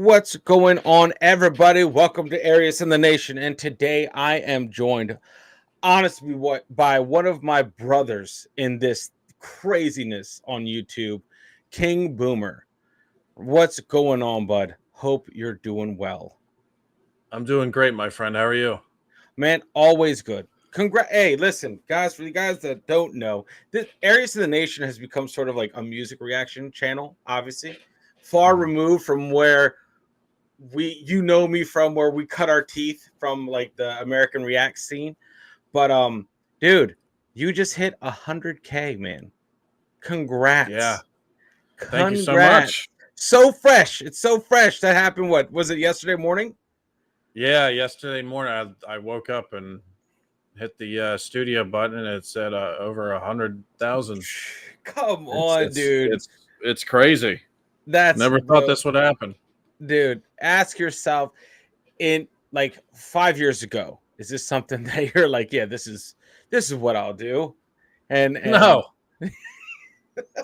What's going on, everybody? Welcome to Arius in the Nation. And today I am joined, honestly, by one of my brothers in this craziness on YouTube, King Boomer. What's going on, bud? Hope you're doing well. I'm doing great, my friend. How are you? Man, always good. Hey, listen, guys, for the guys that don't know, this Arius in the Nation has become sort of like a music reaction channel, obviously, far removed from where you know me from, where we cut our teeth from, like, the American React scene. But dude, you just hit 100K, man. Yeah. Congrats. Thank you so Congrats. much. So fresh. It's so fresh. That happened, what was it, yesterday morning? Yeah, yesterday morning I woke up and hit the studio button and it said over 100,000. Come It's on, it's dude. it's it's crazy. That's Never thought this would happen. dude, ask yourself, in like 5 years ago, is this something that you're like, yeah, this is what I'll do? And No,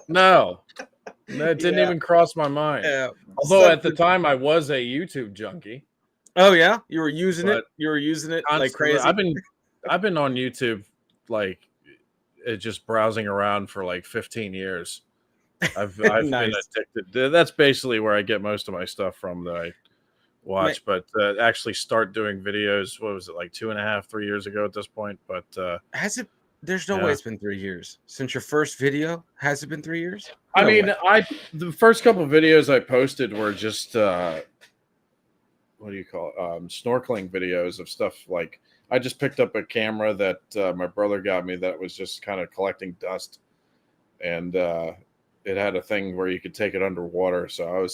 no, that didn't yeah, even cross my mind. yeah, Although at the something. time I was a YouTube junkie, Oh yeah, you were using it. but You were using it like constantly crazy. I've been on YouTube like just browsing around for like 15 years. I've been Nice, addicted. That's basically where I get most of my stuff from that I man. watch. But actually, start doing videos. What was it, like 2.5, 3 years ago at this point? But Has it? There's no way yeah, it's been 3 years since your first video. Has it been 3 years? I No mean, way. the first couple of videos I posted were just what do you call it? Snorkeling videos of stuff like I just picked up a camera that my brother got me that was just kind of collecting dust, and it had a thing where you could take it underwater. So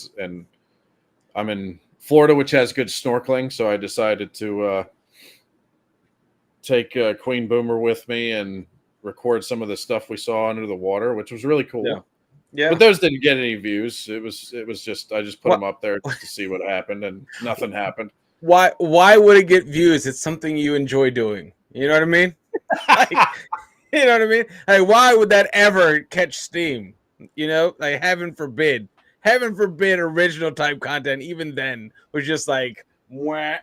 I'm in Florida, which has good snorkeling, so I decided to take Queen Boomer with me and record some of the stuff we saw under the water, which was really Yeah, cool. yeah. But those didn't get any views. It was just I just put What? them up there just to see what happened, and nothing happened. Why? Why would it get views? It's something you enjoy doing. You know what I mean? Like, you know what I mean? Like, why would that ever catch steam? You know, like, heaven forbid. Heaven forbid original type content, even then, was just like, wah.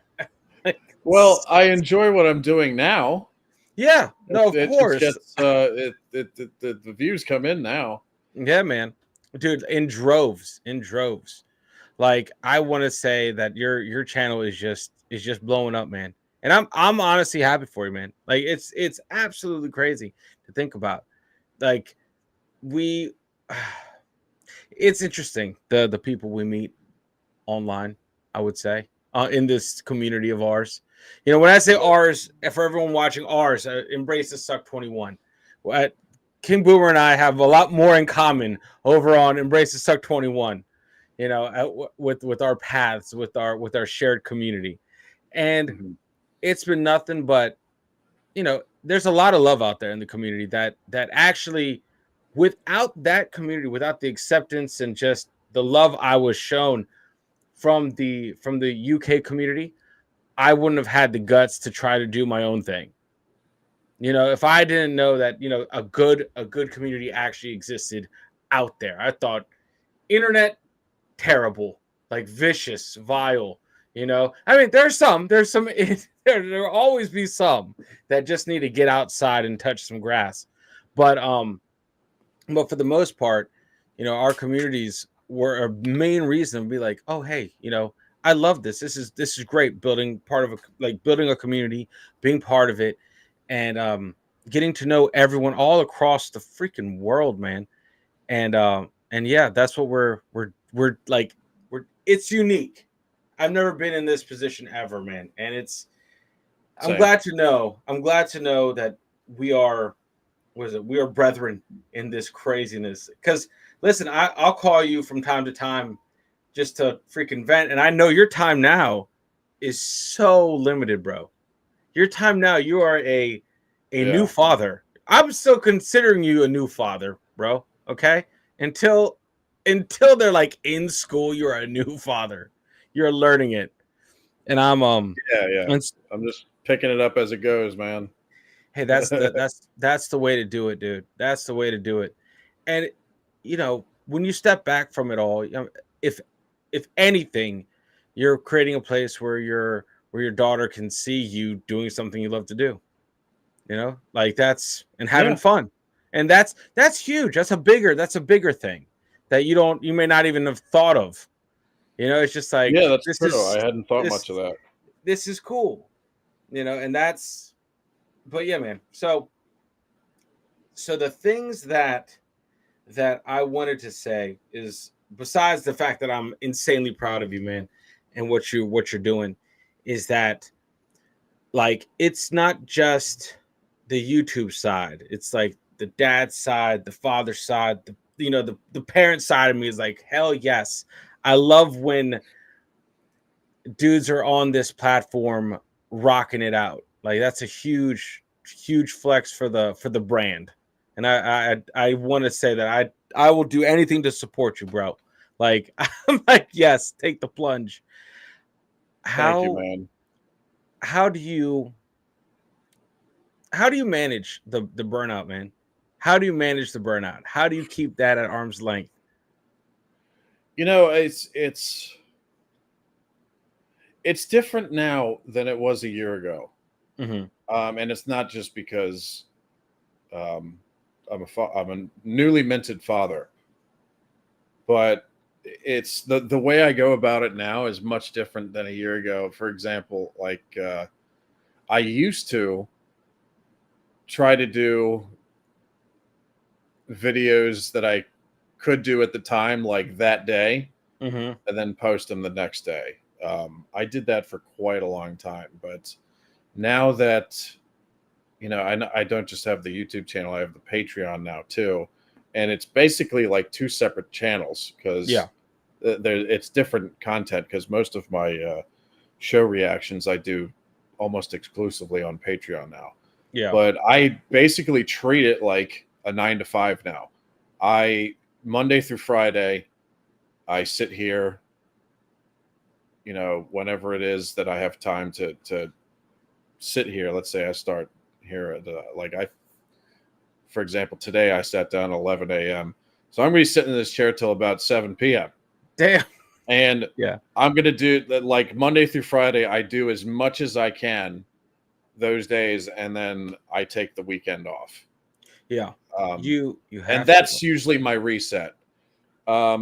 Like, Well, I enjoy what I'm doing now. yeah, no, of It just course. gets the views come in now. Yeah, man. Dude, in droves, in droves. Like, I want to say that your channel is just blowing up, man. And I'm honestly happy for you, man. Like, it's absolutely crazy to think about. Like, we it's interesting, the people we meet online, I would say, in this community of ours. You know, when I say ours, for everyone watching ours, Embrace the Suck 21. What King Boomer and I have a lot more in common over on Embrace the Suck 21. You know, with our paths, with our shared community, and Mhm. it's been nothing but, there's a lot of love out there in the community that actually, without that community, without the acceptance and just the love I was shown from the UK community, I wouldn't have had the guts to try to do my own thing. You know, if I didn't know that, a good community actually existed out there. I thought internet terrible, like vicious, vile. I mean, there's some there will always be some that just need to get outside and touch some grass. But um but for the most part, our communities were a main reason to be like, oh, hey, I love this. This is great, building a community, being part of it, and getting to know everyone all across the freaking world, man. And yeah, that's what we're like. It's unique. I've never been in this position ever, man. And I'm Same. glad to know. I'm glad to know that we are, what is it? We are brethren in this craziness. Because listen, I'll call you from time to time just to freaking vent. And I know your time now is so limited, bro. Your time now, you are a new Yeah. father. I'm still considering you a new father, bro. Okay? Until until they're like in school, you're a new father. You're learning it. And Yeah. Yeah. it's, I'm just picking it up as it goes, man. hey, that's the way to do it, dude. That's the way to do it. And when you step back from it all, if anything, you're creating a place where your daughter can see you doing something you love to do. You know, like that's and having Yeah, fun. And that's huge. That's a bigger thing that you may not even have thought of. You know, it's just like yeah, that's true. I hadn't thought much of this that. this is cool. You know, and that's but yeah, man. So the things that I wanted to say is besides the fact that I'm insanely proud of you, man, and what you're doing, is that like it's not just the YouTube side. It's like the dad side, the father side, the parent side of me is like, hell yes. I love when dudes are on this platform rocking it out. Like that's a huge flex for the brand. And I want to say that I will do anything to support you, bro. Like I'm like, yes, take the plunge. Thank you, How man. how do you how do you manage the burnout, man? How do you manage the burnout? How do you keep that at arm's length? You know, it's different now than it was a year ago. Mm-hmm. And it's not just because um, I'm a newly minted father, but it's the way I go about it now is much different than a year ago. For example, like I used to try to do videos that I could do at the time, like that day, Mm-hmm. and then post them the next day. I did that for quite a long time, but now that I don't just have the YouTube channel, I have the Patreon now too, and it's basically like two separate channels because Yeah. it's different content. Because most of my show reactions I do almost exclusively on Patreon now, Yeah. but I basically treat it like a 9 to 5 now. I Monday through Friday, I sit here, whenever it is that I have time to sit here. Let's say I start here at for example, today I sat down at 11 a.m. So I'm going to be sitting in this chair till about 7 p.m. Damn. And Yeah. I'm going to do that like Monday through Friday. I do as much as I can those days, and then I take the weekend off. Yeah. Um, You and have to. that's usually my reset.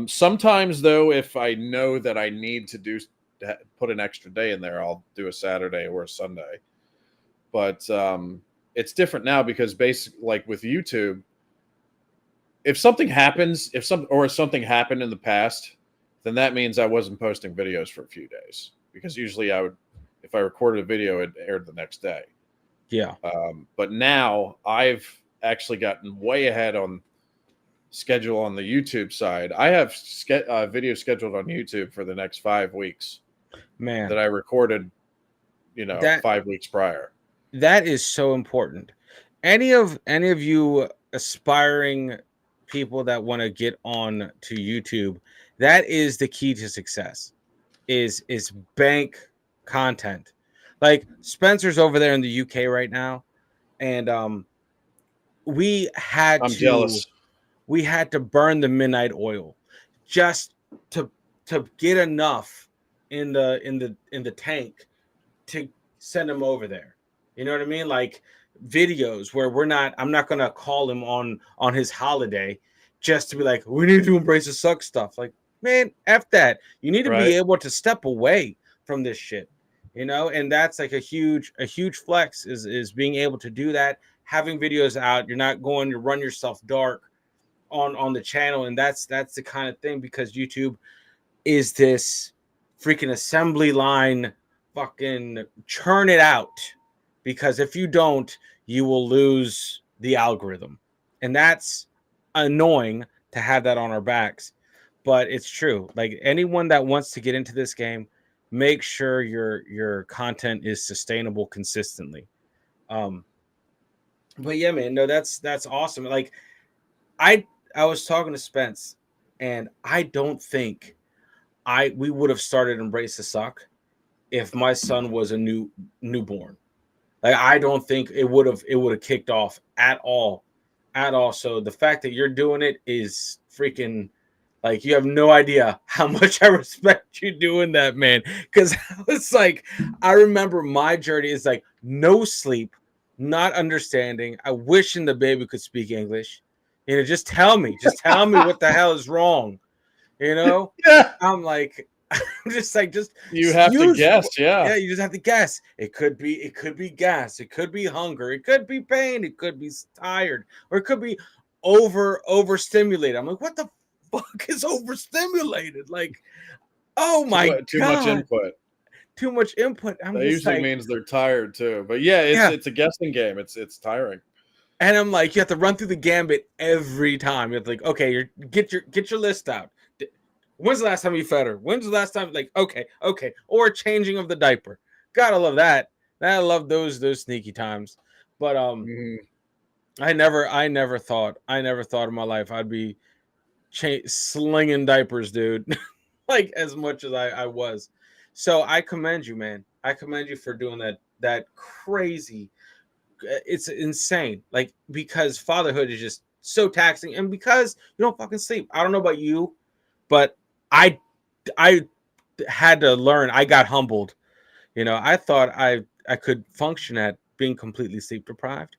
Sometimes, though, if I know that I need to put an extra day in there, I'll do a Saturday or a Sunday. But it's different now because basically, like with YouTube, if something happens, if something happened in the past, then that means I wasn't posting videos for a few days because usually I would, if I recorded a video, it aired the next day. Yeah. But now I've actually gotten way ahead on schedule on the YouTube side. I have video scheduled on YouTube for the next 5 weeks Man, that I recorded, that 5 weeks prior. that is so important. Any of you aspiring people that want to get on to YouTube, that is the key to success. Is bank content. Like Spencer's over there in the UK right now, and we had I'm to jealous. we had to burn the midnight oil just to get enough in the tank to send him over there. You know what I mean? Like videos where I'm not gonna call him on his holiday just to be like, we need to embrace the suck stuff. Like, man, F that. You need to be Right. able to step away from this shit. You know, and that's like a huge flex is being able to do that, having videos out. You're not going to run yourself dark on the channel, and that's the kind of thing because YouTube is this freaking assembly line, fucking churn it out, because if you don't, you will lose the algorithm, and that's annoying to have that on our backs. But it's true. Like anyone that wants to get into this game, make sure your content is sustainable consistently. um but yeah, man, no, that's awesome. Like I I was talking to Spence, and I don't think I we would have started Embrace the Suck if my son was a newborn. Like I don't think it would have kicked off at all. At all. So the fact that you're doing it is freaking Like, you have no idea how much I respect you doing that, man. Because it's like, I remember my journey is like no sleep, not understanding. I wishing the baby could speak English. Just tell me what the hell is wrong. Yeah. I'm like, I'm just like, You have to use, guess, yeah, yeah. you just have to guess. It could be gas, it could be hunger, it could be pain, it could be tired, or it could be overstimulated. I'm like, what the fuck is overstimulated? Like, oh my Too much god, input. too much input. I'm That just usually like, means they're tired too. But yeah, yeah. it's a guessing game. It's tiring. And I'm like, you have to run through the gambit every time. You have to like, okay, get your list out. When's the last time you fed her? When's the last time? Like, okay, or changing of the diaper. Gotta love that. I love those sneaky times. But Mhm. I never thought in my life I'd be slinging diapers, dude. Like, as much as I was. So I commend you, man. I commend you for doing that crazy. It's insane. Like, because fatherhood is just so taxing, and because you don't fucking sleep. I don't know about you, but I had to learn. I got humbled. I thought I could function at being completely sleep deprived.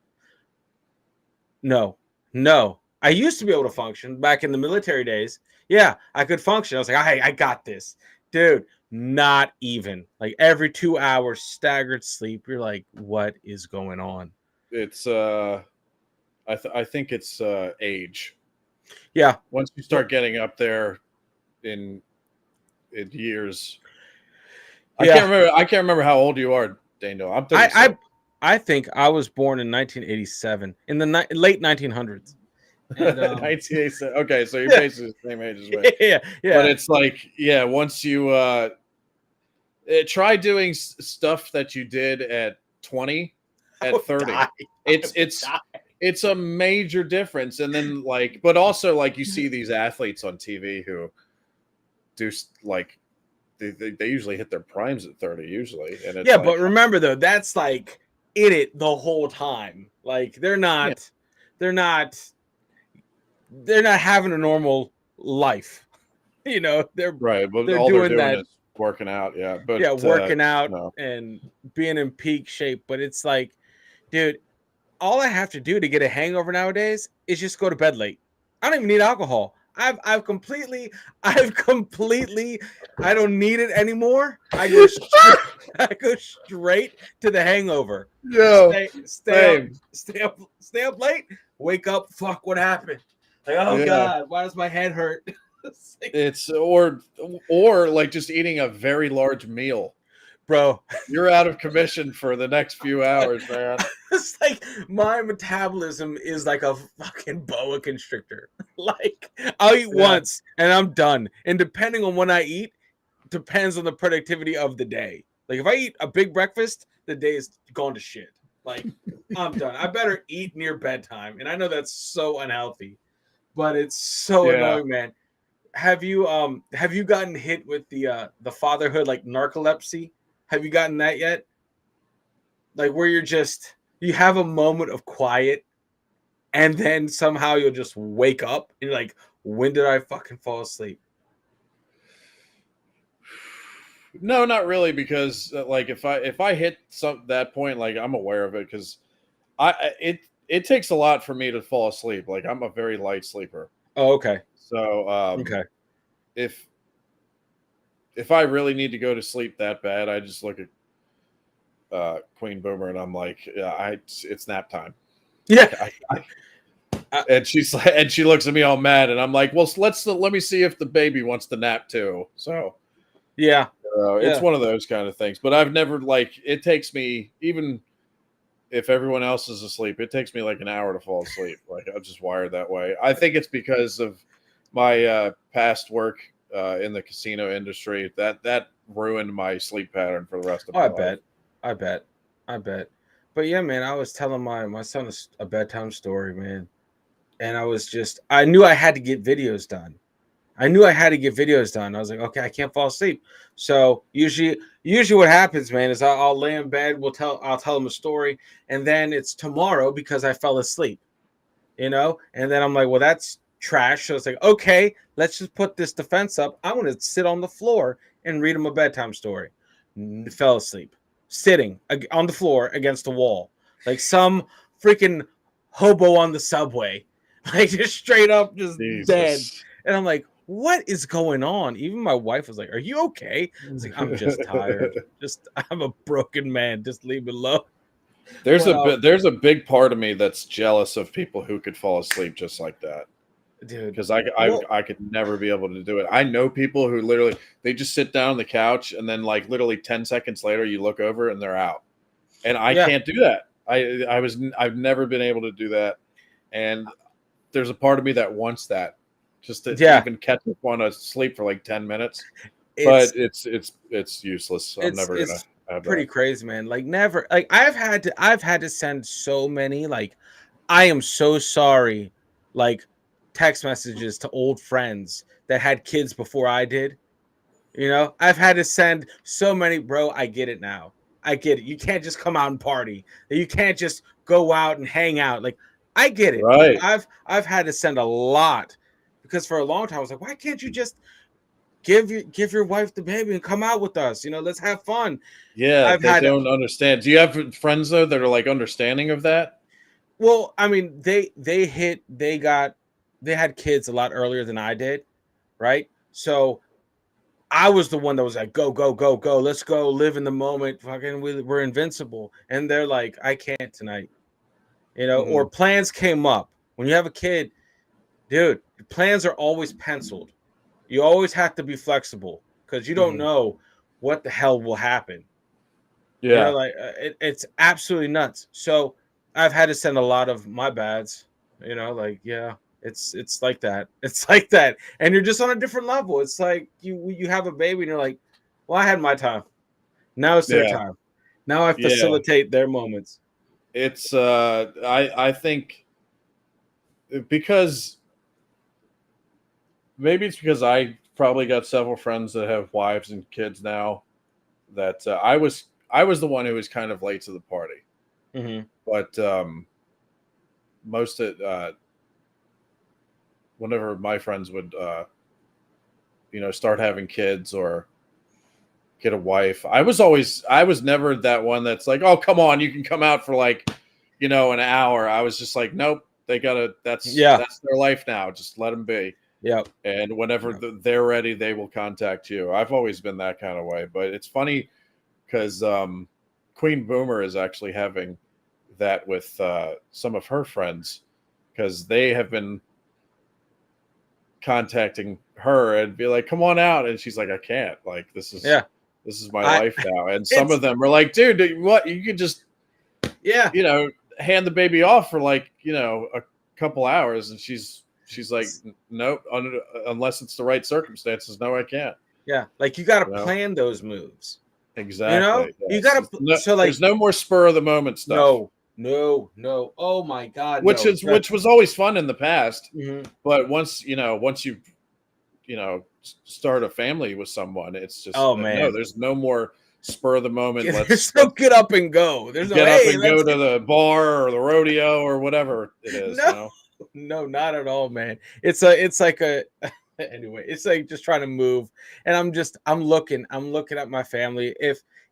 No, no. I used to be able to function back in the military days. Yeah, I could function. I was like, I got this, dude. Not even. Like, every 2 hours staggered sleep. You're like, what is going on? It's I think it's age. Yeah. Once you start getting up there in years. Yeah. I can't remember how old you are, Daniel. I'm 36. I think I was born in 1987, in the late 1900s. And, 1987. Okay, so you're yeah, basically the same age as me. yeah. But it's like, yeah, once you try doing stuff that you did at 20, at 30, it's a major difference. And then, like, but also, like, you see these athletes on TV who do, like, they usually hit their primes at 30 usually. And it's yeah, but remember though, that's like in it the whole time. Like, they're not having a normal life. They're right, but they're all they're doing doing that. is working out. Yeah, but Yeah, working out no. and being in peak shape. But it's like, dude, all I have to do to get a hangover nowadays is just go to bed late. I don't even need alcohol. I've completely I don't need it anymore. I go straight to the hangover. Yo, Stay up late, wake up, fuck, what happened? Like, oh god, why does my head hurt? It's or like just eating a very large meal. Bro, you're out of commission for the next few hours, man. It's like my metabolism is like a fucking boa constrictor. Like, I'll eat once and I'm done. And depending on when I eat, depends on the productivity of the day. Like, if I eat a big breakfast, the day is gone to shit. Like, I'm done. I better eat near bedtime. And I know that's so unhealthy, but it's so annoying, man. Have you gotten hit with the fatherhood, like narcolepsy? Have you gotten that yet? Like, where you have a moment of quiet and then somehow you'll just wake up and you're like, when did I fucking fall asleep? No, not really, because like if I hit that point, like, I'm aware of it, because it takes a lot for me to fall asleep. Like, I'm a very light sleeper. Oh, okay. So Okay. If I really need to go to sleep that bad, I just look at Queen Boomer and I'm like, yeah, it's nap time. Yeah. And she looks at me all mad, and I'm like, well, let me see if the baby wants to nap too. So yeah, it's one of those kind of things. But I've never, like, it takes me, even if everyone else is asleep, it takes me like an hour to fall asleep. Like, I'm just wired that way. I think it's because of my past work in the casino industry. That ruined my sleep pattern for the rest of my life. I bet. But yeah, man, I was telling my son a bedtime story, man. And I knew I had to get videos done. I was like, okay, I can't fall asleep. So usually what happens, man, is I'll lay in bed. I'll tell him a story, and then it's tomorrow because I fell asleep, And then I'm like, well, that's trash. So it's like, okay, let's just put this defense up. I want to sit on the floor and read him a bedtime story. Fell asleep, sitting on the floor against the wall, like some freaking hobo on the subway, like just straight up, just dead. Jesus. And I'm like, what is going on? Even my wife was like, "Are you okay?" It's like, I'm just tired. I'm a broken man. Just leave me alone. There's Well, there's a big part of me that's jealous of people who could fall asleep just like that. dude. Because Well, I could never be able to do it. I know people who literally they just sit down on the couch and then like literally 10 seconds later you look over and they're out. And I yeah, can't do that. I've never been able to do that. And there's a part of me that wants that just to yeah. even catch up on a sleep for like 10 minutes. It's But it's useless. I'm it's never gonna it's have pretty that. crazy, man. Like never. Like I've had to send so many. Like I am so sorry. Like text messages to old friends that had kids before I did. You know, I've had to send so many, bro. I get it now. I get it. You can't just come out and party. You can't just go out and hang out. Like I get it. Right. I've had to send a lot because for a long time I was like, why can't you just give your wife the baby and come out with us? You know, let's have fun. Yeah, I've they had don't understand. Do you have friends though that are like understanding of that? well, I mean, they had kids a lot earlier than I did, right? So I was the one that was like, go, go, go, go. Let's go live in the moment. Fucking, we're invincible. And they're like, I can't tonight. You know, or Mhm. plans came up. When you have a kid, dude, plans are always penciled. You always have to be flexible because you don't Mhm. know what the hell will happen. You know, Yeah. like it's absolutely nuts. So I've had to send a lot of my bads. You know, like yeah, it's like that. It's like that, and you're just on a different level. It's like you have a baby, and you're like, well, I had my time. Now it's their Yeah. time. Now I Yeah. facilitate their moments. It's I think because maybe it's because I probably got several friends that have wives and kids now that I was the one who was kind of late to the party. Hmm. But most of whenever my friends would start having kids or get a wife, I was never that one that's like, oh come on, you can come out for like an hour. I was just like, nope, they gotta. Yeah, That's their life now. Just let them be. yeah, And whenever yeah. they're ready, they will contact you. I've always been that kind of way. But it's funny because Queen Boomer is actually having that with some of her friends because they have been contacting her and be like, "Come on out," and she's like, "I can't. Like Yeah. this is my I life now." And some of it's them are like, "Dude, what? You could just yeah. hand the baby off for like a couple hours," and she's like, "Nope, unless it's the right circumstances. No, I can't." Yeah, like you got to You know plan those moves. You know, exactly. you Yes. got to so There's like no more spur of the moment stuff, no, no, no. Oh my god, which no. is which was always fun in the past. Mhm. But once you start a family with someone, it's just Oh no. man, There's no more spur of the moment. there's no Let's get up and go. There's no get up hey, and let's go to get the bar or the rodeo or whatever it is. no, no, not at all, man. It's like a anyway. It's like just trying to move, and I'm looking at my family.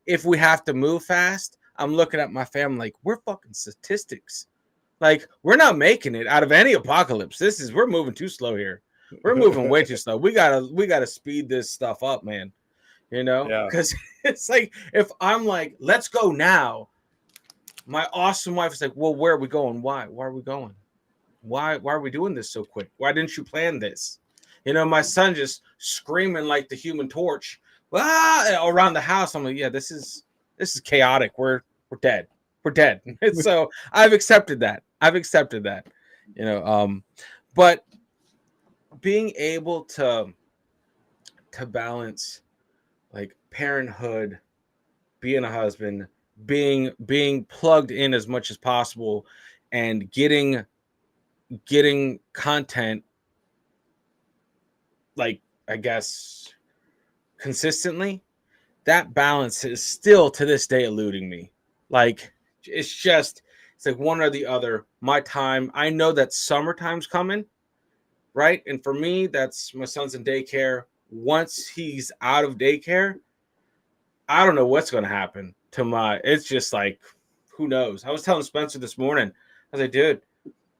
If we have to move fast, I'm looking at my family like we're fucking statistics. Like we're not making it out of any apocalypse. We're moving too slow here. We're moving way too slow. We gotta speed this stuff up, man. You know, Yeah. because it's like if I'm like, let's go now. My awesome wife is like, well, where are we going? Why? Why are we going? Why are we doing this so quick? Why didn't you plan this? You know, my son just screaming like the Human Torch, around the house. I'm like, yeah, this is chaotic. We're dead. We're dead. And so I've accepted that. I've accepted that. You know, but being able to balance like parenthood, being a husband, being plugged in as much as possible, and getting content like I guess consistently, that balance is still to this day eluding me. Like it's like one or the other. My time, I know that summertime's coming, right? And for me, that's my son's in daycare. Once he's out of daycare, I don't know what's going to happen to my. It's just like, who knows? I was telling Spencer this morning. I was like, dude,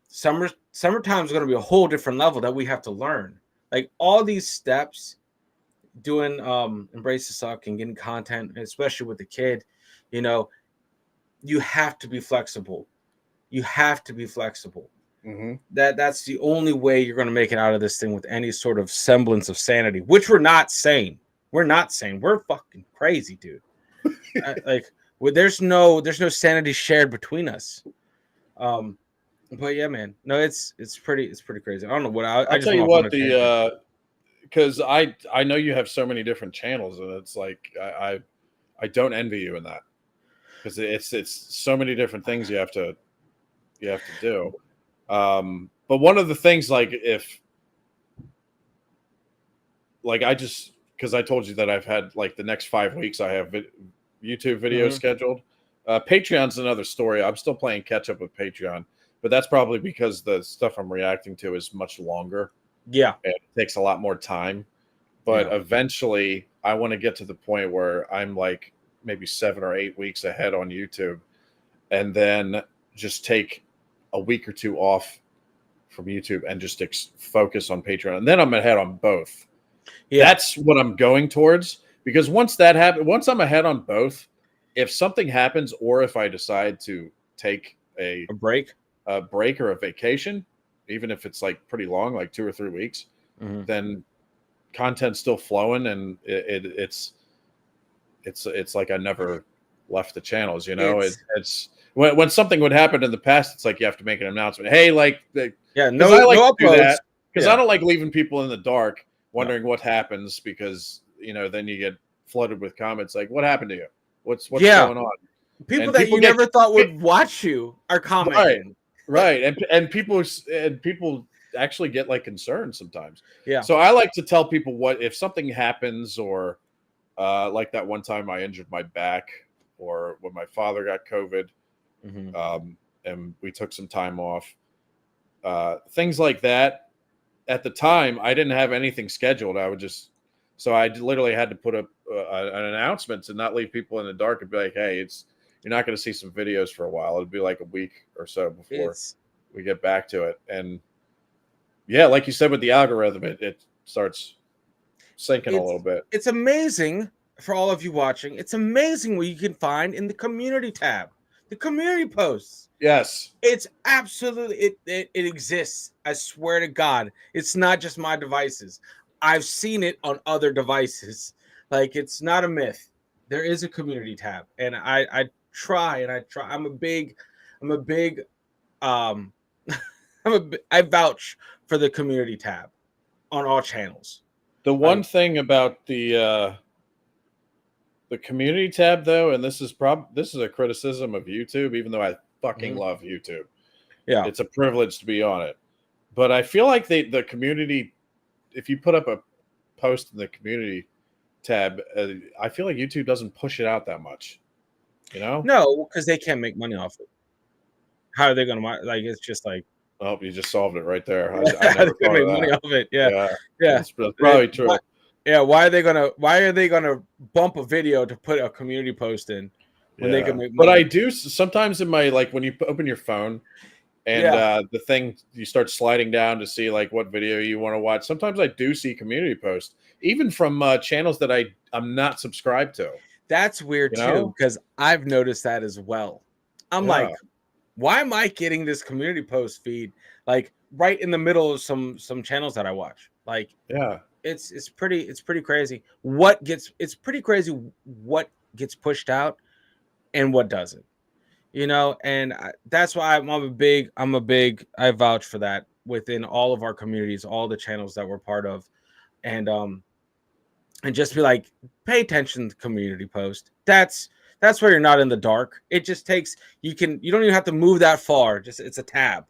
summertime is going to be a whole different level that we have to learn. Like all these steps, doing embrace the suck and getting content, especially with the kid, you know, you have to be flexible. You have to be flexible. Mm-hmm. That's the only way you're going to make it out of this thing with any sort of semblance of sanity, which we're not saying. We're not saying. We're fucking crazy, dude. Like, well, there's no sanity shared between us. But yeah, man, no, it's pretty crazy. I don't know what I I'll just tell you went off on what, a tangent. because I know you have so many different channels, and it's like I don't envy you in that, because it's so many different things you have to do. But one of the things, like, if like I just, because I told you that I've had like the next 5 weeks I have YouTube videos scheduled. Patreon's another story. I'm still playing catch up with Patreon, but that's probably because the stuff I'm reacting to is much longer. Yeah, And it takes a lot more time. But eventually, I want to get to the point where I'm like maybe 7 or 8 weeks ahead on YouTube, and then just take a week or two off from YouTube and just focus on Patreon. And then I'm ahead on both. Yeah. That's what I'm going towards, because once that happens, once I'm ahead on both, if something happens, or if I decide to take a break or a vacation, even if it's like pretty long, like 2 or 3 weeks, then content's still flowing, and it's like I never left the channels. You know, it's when something would happen in the past, it's like you have to make an announcement. Hey, like, no uploads, because I don't like leaving people in the dark wondering what happens, because then you get flooded with comments like, "What happened to you? What's going on?" People that you never thought would watch you are commenting, right? And people actually get like concerned sometimes. Yeah. So I like to tell people, what if something happens, or like that one time I injured my back, or when my father got COVID, and we took some time off, things like that. At the time, I didn't have anything scheduled. I literally had to put up an announcement to not leave people in the dark, and be like, "Hey, you're not going to see some videos for a while. It'll be like a week or so before we get back to it." And yeah, like you said, with the algorithm, it starts sinking a little bit. It's amazing for all of you watching. It's amazing what you can find in the community tab, the community posts. Yes, it's absolutely it exists. I swear to God, it's not just my devices. I've seen it on other devices. Like, it's not a myth. There is a community tab, and I try. I'm a big I vouch for the community tab on all channels. The one thing about the community tab, though, and this is a criticism of YouTube, even though I fucking love YouTube. Yeah, it's a privilege to be on it. But I feel like the community, if you put up a post in the community tab, I feel like YouTube doesn't push it out that much. No, because they can't make money off it. How are they going to, like? It's just like, oh, you just solved it right there. I never thought make money off it. Yeah. That's probably true. Why are they gonna bump a video to put a community post in when they can make money? But I do sometimes in my, like, when you open your phone and the thing, you start sliding down to see like what video you want to watch. Sometimes I do see community posts, even from channels that I'm not subscribed to. That's weird too, because I've noticed that as well. I'm like, why am I getting this community post feed like right in the middle of some channels that I watch? Like, it's pretty crazy. It's pretty crazy what gets pushed out and what doesn't. And that's why I'm a big I vouch for that within all of our communities, all the channels that we're part of, and just be like, pay attention to the community post. That's where you're not in the dark. It just takes, you don't even have to move that far. It's a tab.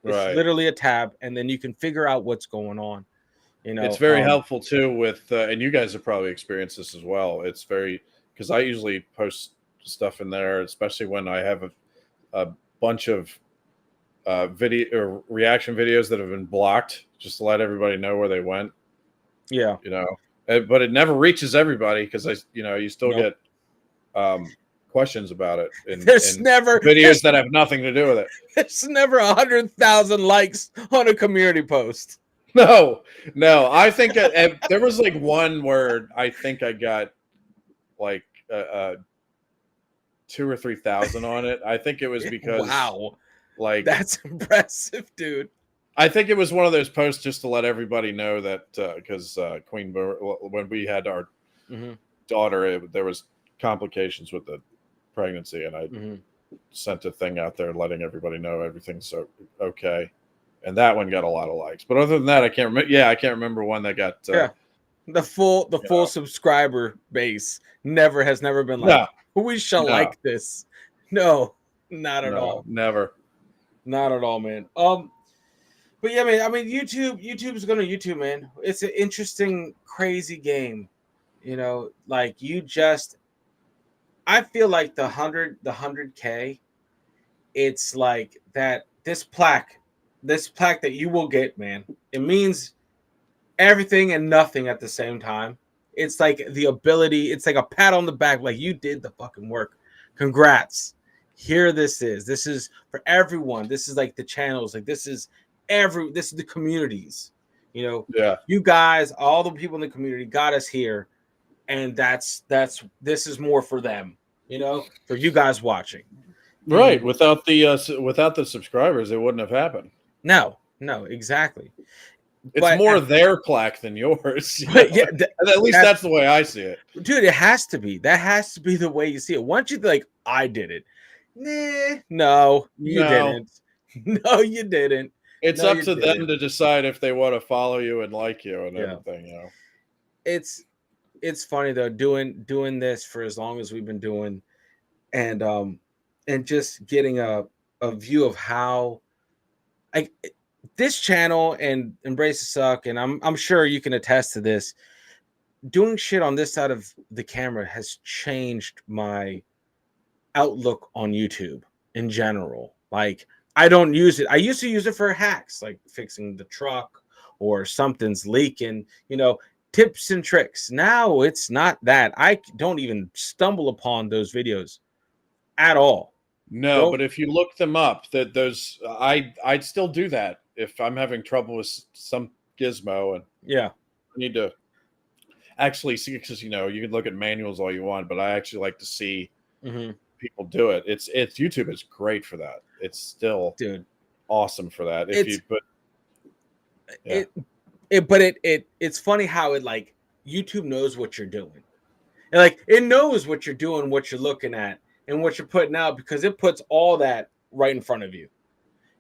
It's literally a tab, and then you can figure out what's going on. It's very helpful too with, and you guys have probably experienced this as well. It's very, because I usually post stuff in there, especially when I have a bunch of video or reaction videos that have been blocked, just to let everybody know where they went. Yeah. But it never reaches everybody because you still Nope. get questions about it There's in never videos that have nothing to do with it. there's never 100,000 likes on a community post. No. I think there was like one where I think I got like 2,000 or 3,000 on it. I think it was because Wow, like that's impressive, dude. I think it was one of those posts just to let everybody know that because Queen when we had our daughter, there was complications with the pregnancy, and I sent a thing out there letting everybody know everything's okay, and that one got a lot of likes. But other than that, I can't remember. Yeah, I can't remember one that got the full subscriber base has never been like, we shall like this. No, not at all. Never. Not at all, man. But yeah, man. I mean, YouTube is gonna YouTube, man. It's an interesting, crazy game. Like I feel like the 100K. It's like that. This plaque that you will get, man. It means everything and nothing at the same time. It's like the ability. It's like a pat on the back, like you did the fucking work. Congrats. Here, this is for everyone. This is like the channels. Like this is the communities. You guys, all the people in the community got us here, and this is more for them. For you guys watching. Right. Without the subscribers, it wouldn't have happened. No, exactly. It's more their plaque than yours. Yeah, at least that's the way I see it. Dude, it has to be. That has to be the way you see it. Once you think, I did it. No, you didn't. No, you didn't. It's up to them to decide if they want to follow you and like you and everything, It's funny though, doing this for as long as we've been doing, and just getting a view of how this channel and Embrace the Suck, and I'm sure you can attest to this. Doing shit on this side of the camera has changed my outlook on YouTube in general. Like, I don't use it. I used to use it for hacks, like fixing the truck or something's leaking, tips and tricks. Now it's not that. I don't even stumble upon those videos at all. No, but if you look them up, I'd still do that if I'm having trouble with some gizmo, and I need to actually see, because you can look at manuals all you want, but I actually like to see people do it. It's YouTube is great for that. It's still awesome for that. It's funny how it, like, YouTube knows what you're doing, and like it knows what you're doing, what you're looking at, and what you're putting out, because it puts all that right in front of you.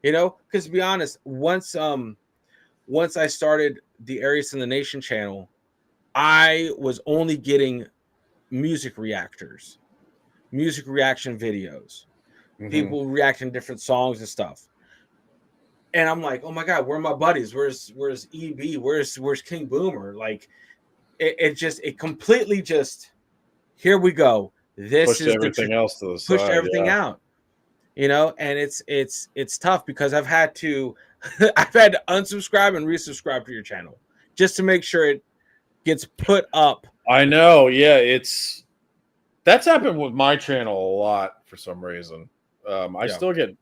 Because to be honest, once I started the Arius in the Nation channel, I was only getting music reaction videos, people reacting to different songs and stuff. And I'm like, oh my God, where are my buddies? Where's EB? Where's King Boomer? Like, it completely just, here we go. This pushed is everything else to the side. Pushed everything out. And it's tough, because I've had to unsubscribe and resubscribe to your channel just to make sure it gets put up. I know, yeah, that's happened with my channel a lot for some reason. I still get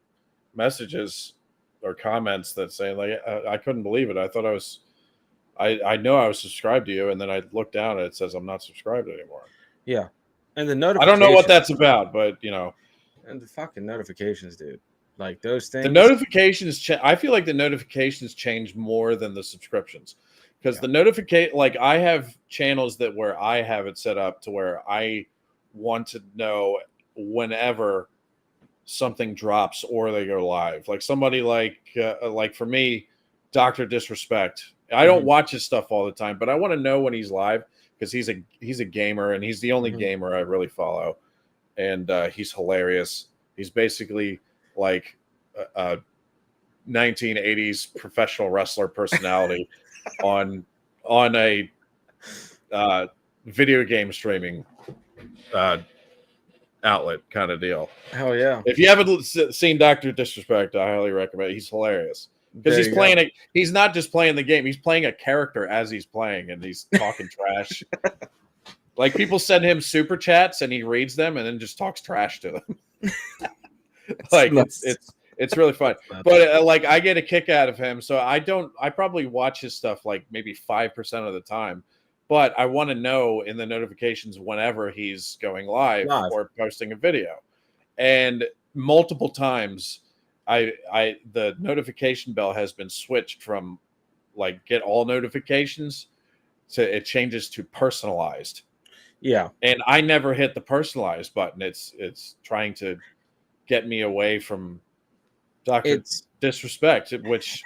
messages or comments that say, like, I couldn't believe it. I thought I know I was subscribed to you, and then I look down and it says I'm not subscribed anymore. Yeah, and the notifications. I don't know what that's about, but and the fucking notifications, dude. Like those things. The notifications. I feel like the notifications change more than the subscriptions, because the notification. Like, I have channels where I have it set up to where I want to know whenever something drops or they go live. Like somebody like for me, Dr. Disrespect. I don't watch his stuff all the time, but I want to know when he's live, because he's a gamer, and he's the only gamer I really follow. And he's hilarious. He's basically like a 1980s professional wrestler personality on a video game streaming outlet kind of deal. Hell yeah. If you haven't seen Dr. Disrespect, I highly recommend it. He's hilarious. Because There he's you playing go. it, he's not just playing the game, he's playing a character as he's playing, and he's talking trash. Like people send him super chats and he reads them and then just talks trash to them. Like it's really fun. But like I get a kick out of him, so I probably watch his stuff like maybe 5% of the time. But I want to know in the notifications whenever he's going live or posting a video. And multiple times the notification bell has been switched from like get all notifications to it changes to personalized. Yeah. And I never hit the personalized button. It's trying to get me away from Dr. Disrespect, which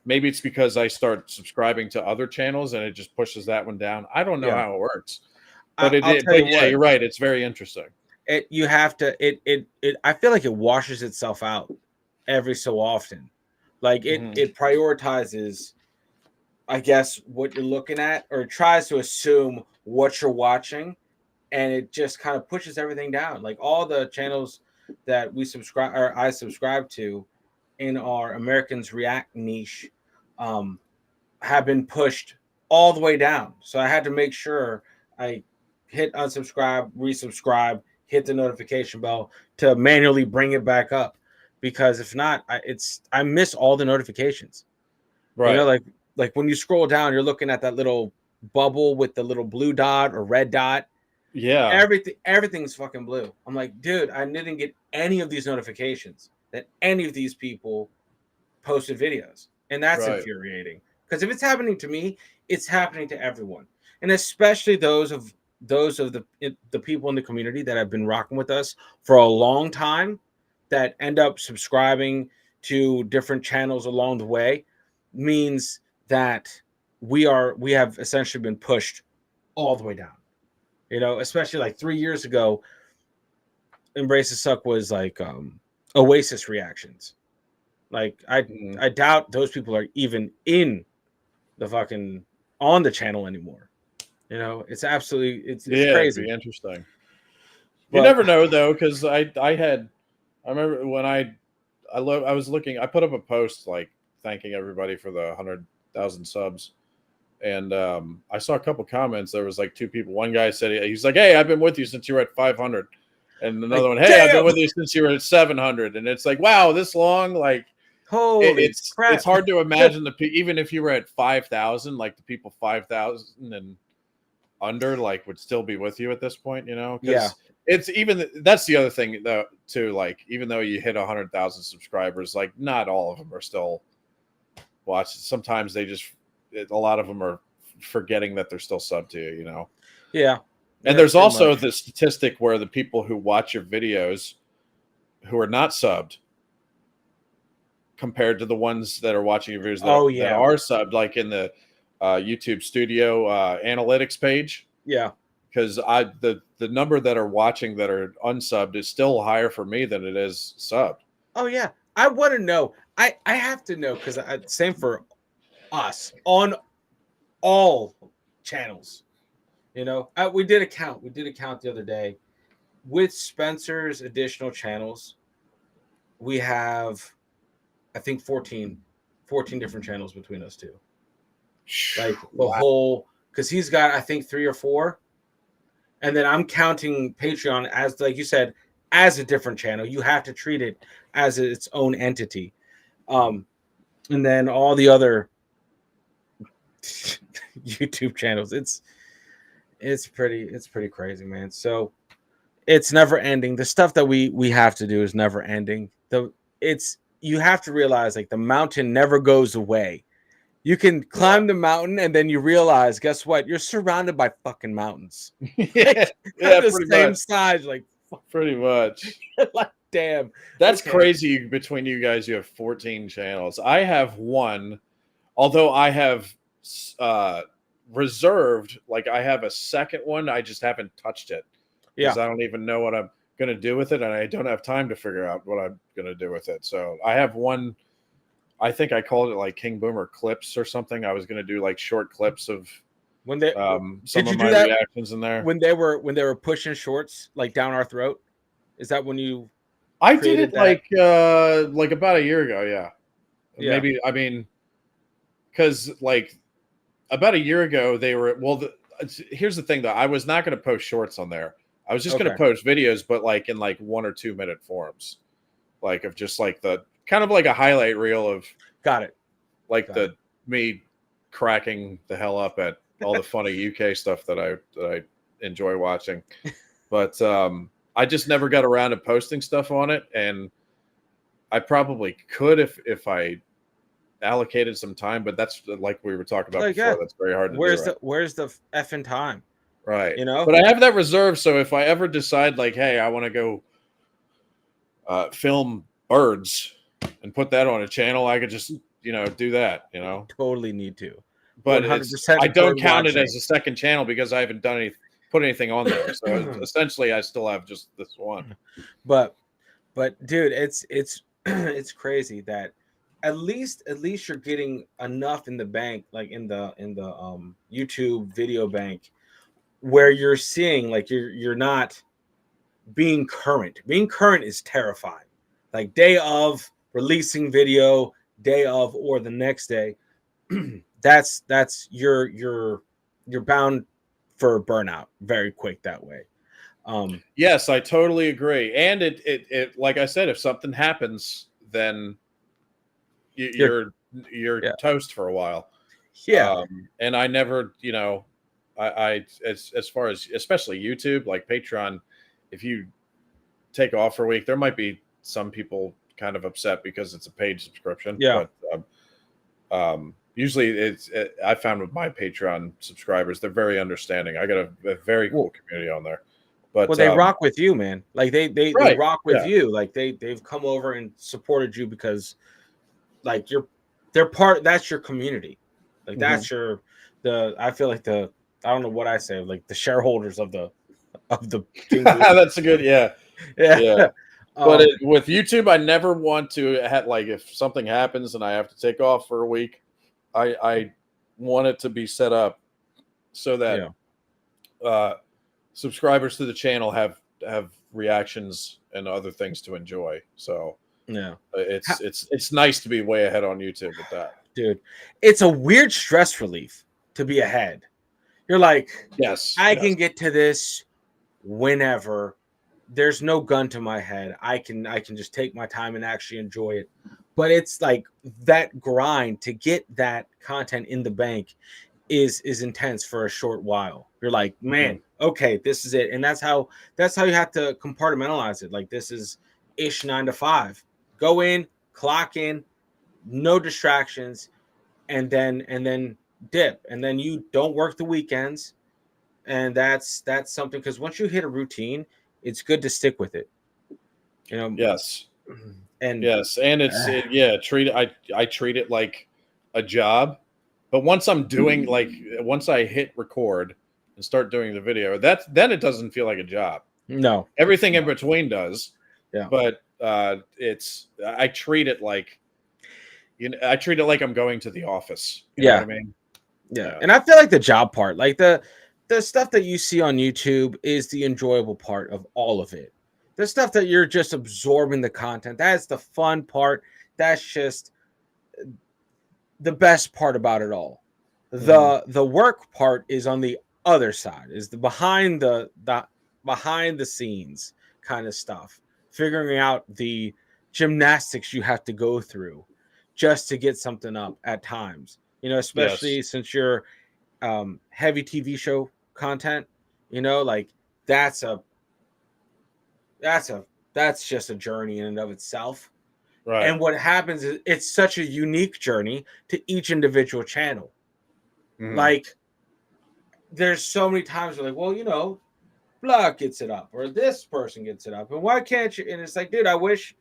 maybe it's because I start subscribing to other channels and it just pushes that one down. I don't know how it works. But you're right. It's very interesting. You have to I feel like it washes itself out every so often. Like it prioritizes, I guess, what you're looking at, or tries to assume what you're watching, and it just kind of pushes everything down. Like all the channels that I subscribe to in our Americans React niche have been pushed all the way down. So I had to make sure I hit unsubscribe, resubscribe, hit the notification bell to manually bring it back up, because if not, I miss all the notifications. Right. You know, like when you scroll down, you're looking at that little bubble with the little blue dot or red dot. Yeah. Everything's fucking blue. I'm like, dude, I didn't get any of these notifications that any of these people posted videos. And that's infuriating. Because if it's happening to me, it's happening to everyone. And especially those of the people in the community that have been rocking with us for a long time, that end up subscribing to different channels along the way, means that we have essentially been pushed all the way down. You know, especially like 3 years ago, Embrace the Suck was like Oasis reactions. Like I doubt those people are even in the fucking on the channel anymore. You know, it's absolutely it's crazy. It'd be interesting. You never know though, because I remember when I was looking, I put up a post like thanking everybody for the 100,000 subs. And I saw a couple comments. There was like 2 people. One guy said he's like, "Hey, I've been with you since you were at 500," and another one, "Hey, I've been with you since you were at 700." And it's like, wow, this long. Like, holy crap! It's hard to imagine even if you were at 5,000, like the people 5,000 and under, like would still be with you at this point. You know? Yeah. It's even that's the other thing though too. Like, even though you hit 100,000 subscribers, like not all of them are still watching. Sometimes they just. A lot of them are forgetting that they're still subbed to you, you know? Yeah. And there's also the statistic where the people who watch your videos who are not subbed compared to the ones that are watching your videos that are subbed, like in the YouTube Studio analytics page. Yeah. Because the number that are watching that are unsubbed is still higher for me than it is subbed. Oh, yeah. I want to know. I have to know, because same for us on all channels. You know, we did a count the other day with Spencer's additional channels. We have, I think, 14 different channels between us two. Like the whole, because he's got, I think, 3 or 4, and then I'm counting Patreon as, like you said, as a different channel. You have to treat it as its own entity, and then all the other YouTube channels. It's pretty crazy, man. So it's never ending. The stuff that we have to do is never ending. You have to realize, like, the mountain never goes away. You can climb the mountain and then you realize, guess what? You're surrounded by fucking mountains. Yeah, the same size, like pretty much. Like, damn. That's crazy. Between you guys, you have 14 channels. I have 1, although I have reserved, like I have a second one, I just haven't touched it because I don't even know what I'm gonna do with it, and I don't have time to figure out what I'm gonna do with it. So I have one, I think I called it like King Boomer Clips or something. I was gonna do like short clips of when they some of my reactions in there when they were pushing shorts like down our throat. Is that when you I did created it that? like about a year ago. Yeah, Yeah. maybe. I mean, because like about a year ago, they were here's the thing though. I was not going to post shorts on there. I was just going to Okay. post videos, but like in like 1 or 2 minute forms, like of just like the kind of like a highlight reel of Got it. like Got the me cracking the hell up at all the funny UK stuff that I enjoy watching. But I just never got around to posting stuff on it, and I probably could if I allocated some time, but that's like we were talking about Like, yeah. before. That's very hard to do, right? Where's the effing time? Right. You know? But I have that reserved, so if I ever decide like, hey, I want to go film birds and put that on a channel, I could just do that, Totally need to. But it's 100% I don't bird count it watching. as a second channel because I haven't put anything on there. So essentially, I still have just this one. But dude, it's it's crazy that at least you're getting enough in the bank, like in the YouTube video bank, where you're seeing like you're not being current. Being current is terrifying. Like day of releasing video, day of or the next day, that's you're bound for burnout very quick that way. Yes, I totally agree. And it like I said, if something happens, then You're you're yeah. toast for a while. Yeah. And I never, I as far as especially YouTube, like Patreon, if you take off for a week, there might be some people kind of upset because it's a paid subscription, Yeah. but usually I found with my Patreon subscribers, they're very understanding. I got a very cool community on there. But Well, they rock with you, man. Like they right, rock with yeah, you. Like they've come over and supported you because like they're part. That's your community. Like mhm. that's your I feel like I don't know what I say, like the shareholders of the King Booty. That's a good, yeah, Yeah. yeah. But um with YouTube, I never want to have like if something happens and I have to take off for a week, I want it to be set up so that yeah. uh, subscribers to the channel have reactions and other things to enjoy. So Yeah. it's nice to be way ahead on YouTube with that. Dude, it's a weird stress relief to be ahead. You're like, Yes, I yes. can get to this whenever. There's no gun to my head. I can just take my time and actually enjoy it. But it's like that grind to get that content in the bank is intense for a short while. You're like, Mhm. man, okay, this is it. And that's how you have to compartmentalize it. Like this is ish 9 to 5. Go in, clock in, no distractions, and then dip. And then you don't work the weekends. And that's something because once you hit a routine, it's good to stick with it. You know, Yes, and yes, and yeah. I treat it like a job, but once I'm doing like once I hit record and start doing the video, then it doesn't feel like a job. no, Everything in no, between does, yeah, but I treat it like I treat it like I'm going to the office. You know what yeah, I mean? yeah. Yeah. And I feel like the job part, like the stuff that you see on YouTube, is the enjoyable part of all of it. The stuff that you're just absorbing the content, that's the fun part. That's just the best part about it all. Mhm. The work part is on the other side, is the behind the scenes kind of stuff, figuring out the gymnastics you have to go through just to get something up at times, Yes. especially since you're heavy TV show content, like that's a that's a that's just a journey in and of itself. Right. And what happens is it's such a unique journey to each individual channel. Mhm. Like there's so many times where like, well, blah gets it up or this person gets it up. And why can't you? And it's like, dude, I wish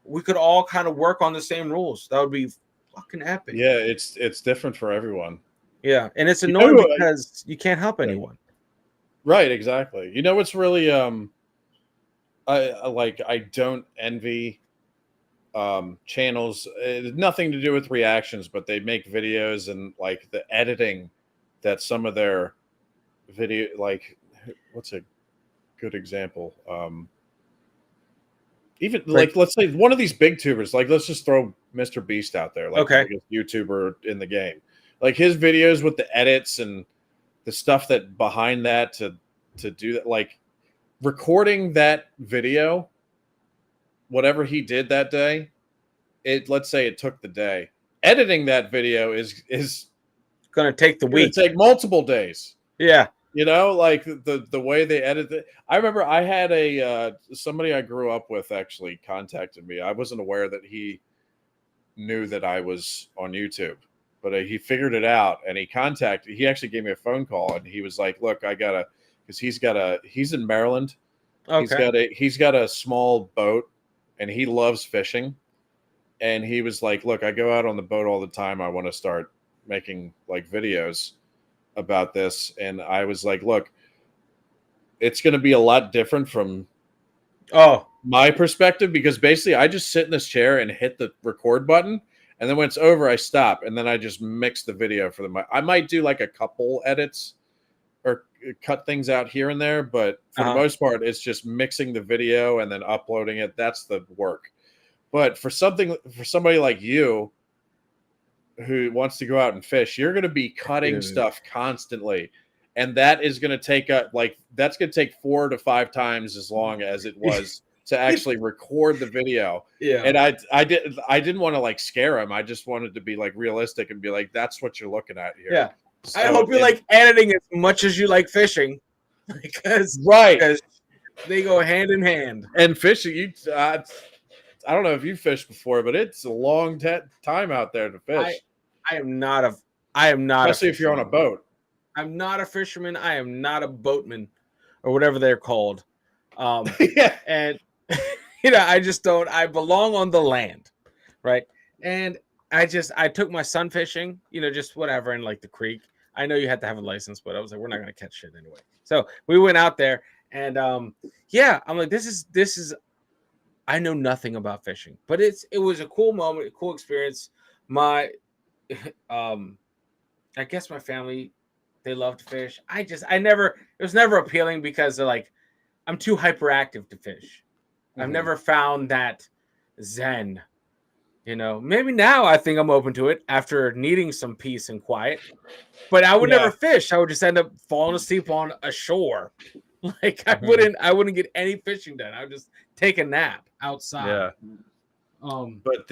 we could all kind of work on the same rules. That would be fucking epic. Yeah, it's different for everyone. Yeah. And it's You annoying know, because you can't help yeah. anyone. Right, exactly. You know what's really I don't envy channels, nothing to do with reactions, but they make videos and like the editing that some of their video like what's a good example? Even like let's say one of these big tubers, like let's just throw Mr. Beast out there, like the biggest YouTuber in the game. Like his videos with the edits and the stuff that behind that to do that, like recording that video, whatever he did that day, let's say it took the day. Editing that video is gonna take the week. Take multiple days. Yeah. You know, like the way they edit it. I remember I had somebody I grew up with actually contacted me. I wasn't aware that he knew that I was on YouTube, but he figured it out and he actually gave me a phone call and he was like, look, because he's in Maryland. Okay. He's got a small boat and he loves fishing. And he was like, look, I go out on the boat all the time. I want to start making like videos about this. And I was like, look, it's going to be a lot different from my perspective, because basically I just sit in this chair and hit the record button. And then when it's over, I stop. And then I just mix the video for them. I might do like a couple edits or cut things out here and there. But for the most part, it's just mixing the video and then uploading it. That's the work. But for somebody like you who wants to go out and fish, you're going to be cutting stuff constantly. And that is going to take that's going to take 4 to 5 times as long as it was to actually record the video. Yeah. And I didn't want to like scare him. I just wanted to be like realistic and be like, that's what you're looking at here. Yeah. So I hope you like editing as much as you like fishing, because they go hand in hand. And fishing, I don't know if you fished before, but it's a long time out there to fish. I am not, especially if you're on a boat. I'm not a fisherman. I am not a boatman, or whatever they're called. Yeah. And I just don't. I belong on the land, right? And I took my son fishing, just whatever in like the creek. I know you had to have a license, but I was like, we're not gonna catch shit anyway. So we went out there, and I'm like, this is. I know nothing about fishing, but it was a cool moment, a cool experience. I guess my family, they love to fish. It was never appealing because they're like, I'm too hyperactive to fish. Mm-hmm. I've never found that zen, maybe now I think I'm open to it after needing some peace and quiet, but I would never fish. I would just end up falling asleep on a shore. Like I wouldn't get any fishing done. I would just take a nap outside. Yeah. But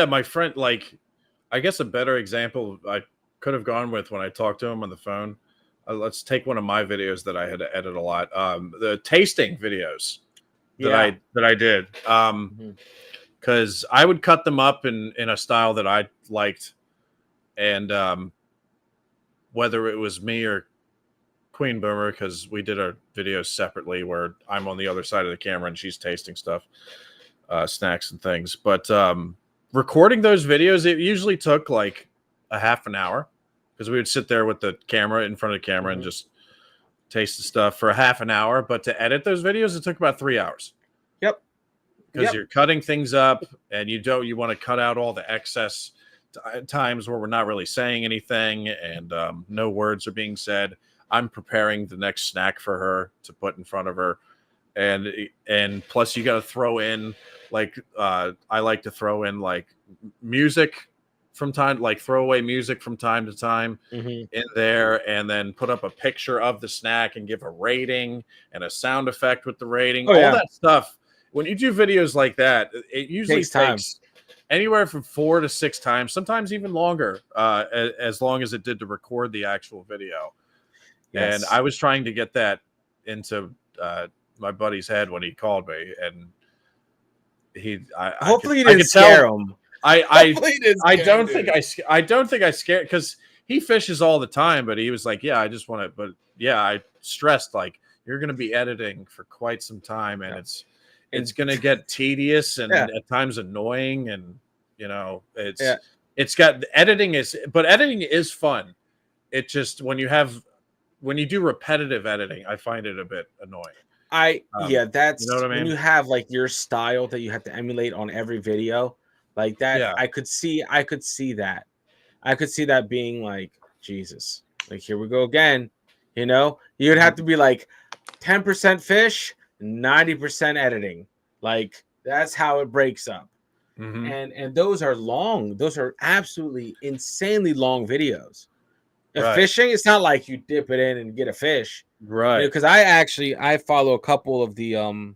my friend, like, I guess a better example I could have gone with when I talked to him on the phone. Let's take one of my videos that I had to edit a lot. The tasting videos that I did. Because I would cut them up in a style that I liked, and whether it was me or Queen Boomer, because we did our videos separately where I'm on the other side of the camera and she's tasting stuff, snacks and things. But recording those videos, it usually took like a half an hour, because we would sit there with the camera in front of the camera and just taste the stuff for a half an hour. But to edit those videos, it took about 3 hours. Yep. Because you're cutting things up and you want to cut out all the excess times where we're not really saying anything and no words are being said. I'm preparing the next snack for her to put in front of her. And plus you got to throw in I like to throw in like music from time, like throwaway music from time to time in there, and then put up a picture of the snack and give a rating and a sound effect with the rating, that stuff. When you do videos like that, it usually takes anywhere from 4 to 6 times, sometimes even longer, as long as it did to record the actual video. Yes. And I was trying to get that into my buddy's head when he called me, and hopefully you didn't scare him. I don't think I scared, because he fishes all the time, but he was like, I just want to, but I stressed like, you're going to be editing for quite some time, and it's going to get tedious and at times annoying, and it's got editing is fun. It just when you do repetitive editing, I find it a bit annoying. That's what I mean? When you have like your style that you have to emulate on every video like that. Yeah. I could see that. I could see that being like, Jesus, like, here we go again. You'd have to be like 10% fish, 90% editing. Like, That's how it breaks up. Mm-hmm. And those are long. Those are absolutely insanely long videos. And Right. fishing, it's not like you dip it in and get a fish. Right. Because I follow a couple of the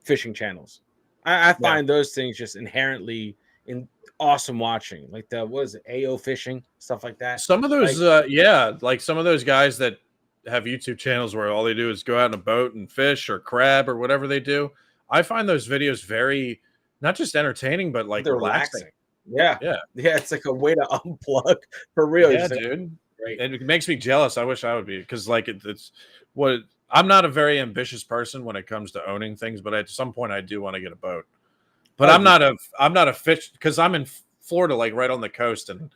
fishing channels. I Yeah. find those things just inherently awesome watching. Like the what is it, AO fishing, stuff like that. Some of those, Like like some of those guys that have YouTube channels where all they do is go out in a boat and fish or crab or whatever they do. I find those videos very not just entertaining, but like they're relaxing. relaxing. Yeah. Yeah. Yeah, it's like a way to unplug for real. Yeah, Just like, dude. great. And it makes me jealous. I wish I would be because like it's what I'm not a very ambitious person when it comes to owning things, but at some point I do want to get a boat. But Oh, I'm not a fish because I'm in Florida, like right on the coast, and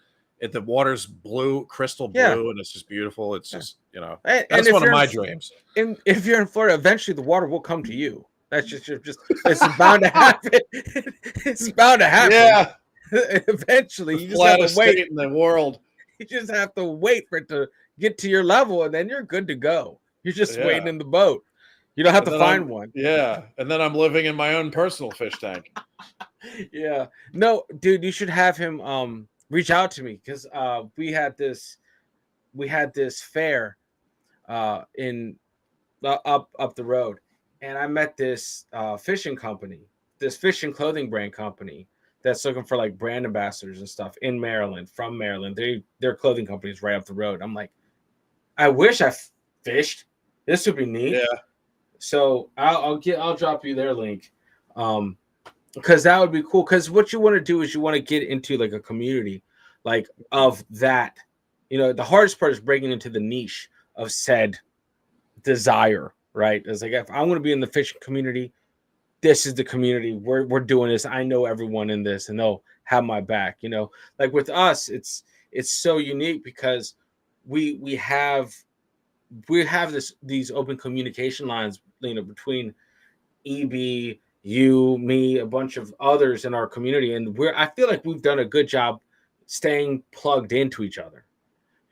the water's blue, crystal yeah. blue, and it's just beautiful. It's just And that's if one of you're my dreams. if you're in Florida, eventually the water will come to you. That's just it's bound to happen. It's bound to happen. Yeah, Eventually, the you just have flattest to wait. state in the world. You just have to wait for it to get to your level, and then you're good to go. You're just Yeah. waiting in the boat. You don't have And to then find one. Yeah, and then I'm living in my own personal fish tank. Yeah. No, dude, you should have him reach out to me because we had this fair in up the road, and I met this fishing company, this fishing clothing brand company that's looking for like brand ambassadors and stuff in Maryland, from Maryland. Their clothing company is right up the road. I'm like, I wish I fished. This would be neat. Yeah. So I'll drop you their link. Because that would be cool. Because what you want to do is you want to get into like a community like of that. The hardest part is breaking into the niche of said desire, right? It's like if I want to be in the fishing community, this is the community. We're doing this. I know everyone in this, and they'll have my back. Like with us, it's so unique because we have these open communication lines, between EB, you, me, a bunch of others in our community, and I feel like we've done a good job staying plugged into each other.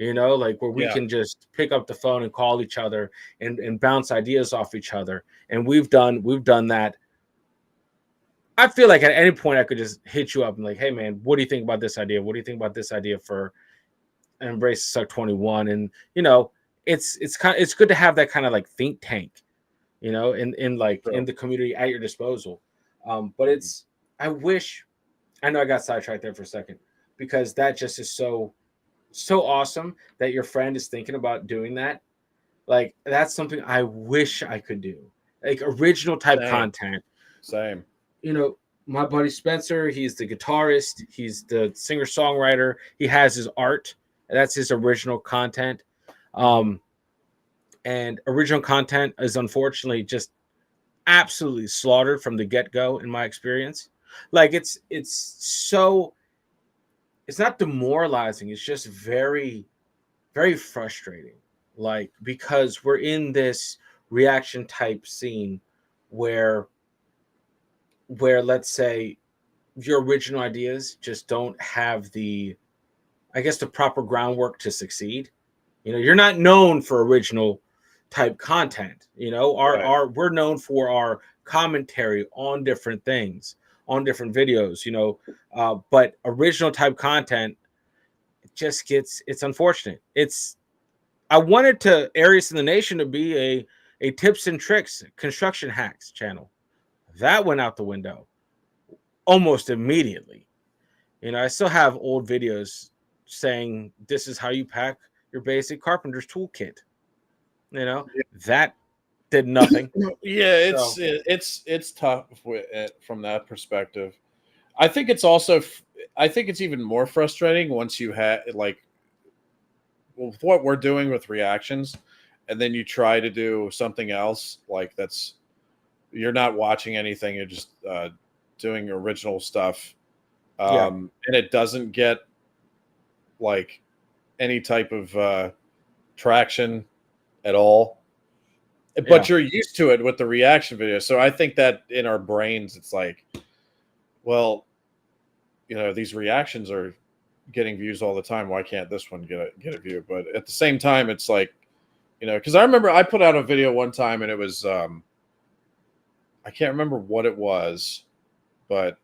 Like where we can just pick up the phone and call each other and bounce ideas off each other. And we've done that. I feel like at any point I could just hit you up and like, hey man, what do you think about this idea? What do you think about this idea for Embrace Suck 21? And it's good to have that kind of like think tank, in the community at your disposal. But I know I got sidetracked there for a second because that just is so awesome that your friend is thinking about doing that. Like that's something I wish I could do, like original type content. Same. My buddy Spencer, he's the guitarist, he's the singer-songwriter, he has his art, that's his original content. And original content is unfortunately just absolutely slaughtered from the get-go in my experience. Like it's not demoralizing, it's just very, very frustrating. Like, because we're in this reaction type scene where let's say your original ideas just don't have the proper groundwork to succeed. You're not known for original type content. We're known for our commentary on different things, on different videos, but original type content just it's unfortunate. I wanted to Arius in the Nation to be a tips and tricks construction hacks channel. That went out the window almost immediately. I still have old videos saying this is how you pack your basic carpenter's toolkit. That did nothing. Yeah, it's tough from that perspective. I think it's even more frustrating once you have like what we're doing with reactions, and then you try to do something else like you're not watching anything, you're just doing original stuff, and it doesn't get like any type of traction at all. But you're used to it with the reaction video. So I think that in our brains, it's like, well, these reactions are getting views all the time. Why can't this one get a view? But at the same time, it's like, because I remember I put out a video one time and it was, I can't remember what it was, but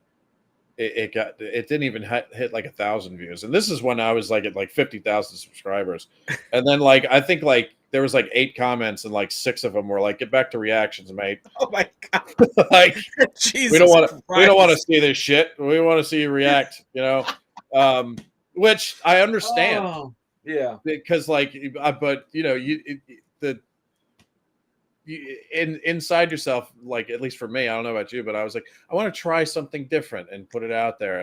it didn't even hit like 1,000 views. And this is when I was like at like 50,000 subscribers. And then like I think like there was like 8 comments and like 6 of them were like, "Get back to reactions, mate." Oh my god! Like Jesus we don't want to Christ. see this shit. We want to see you react. Which I understand. Oh, yeah. Because like, but you know, inside yourself, like at least for me, I don't know about you, but I was like, I want to try something different and put it out there,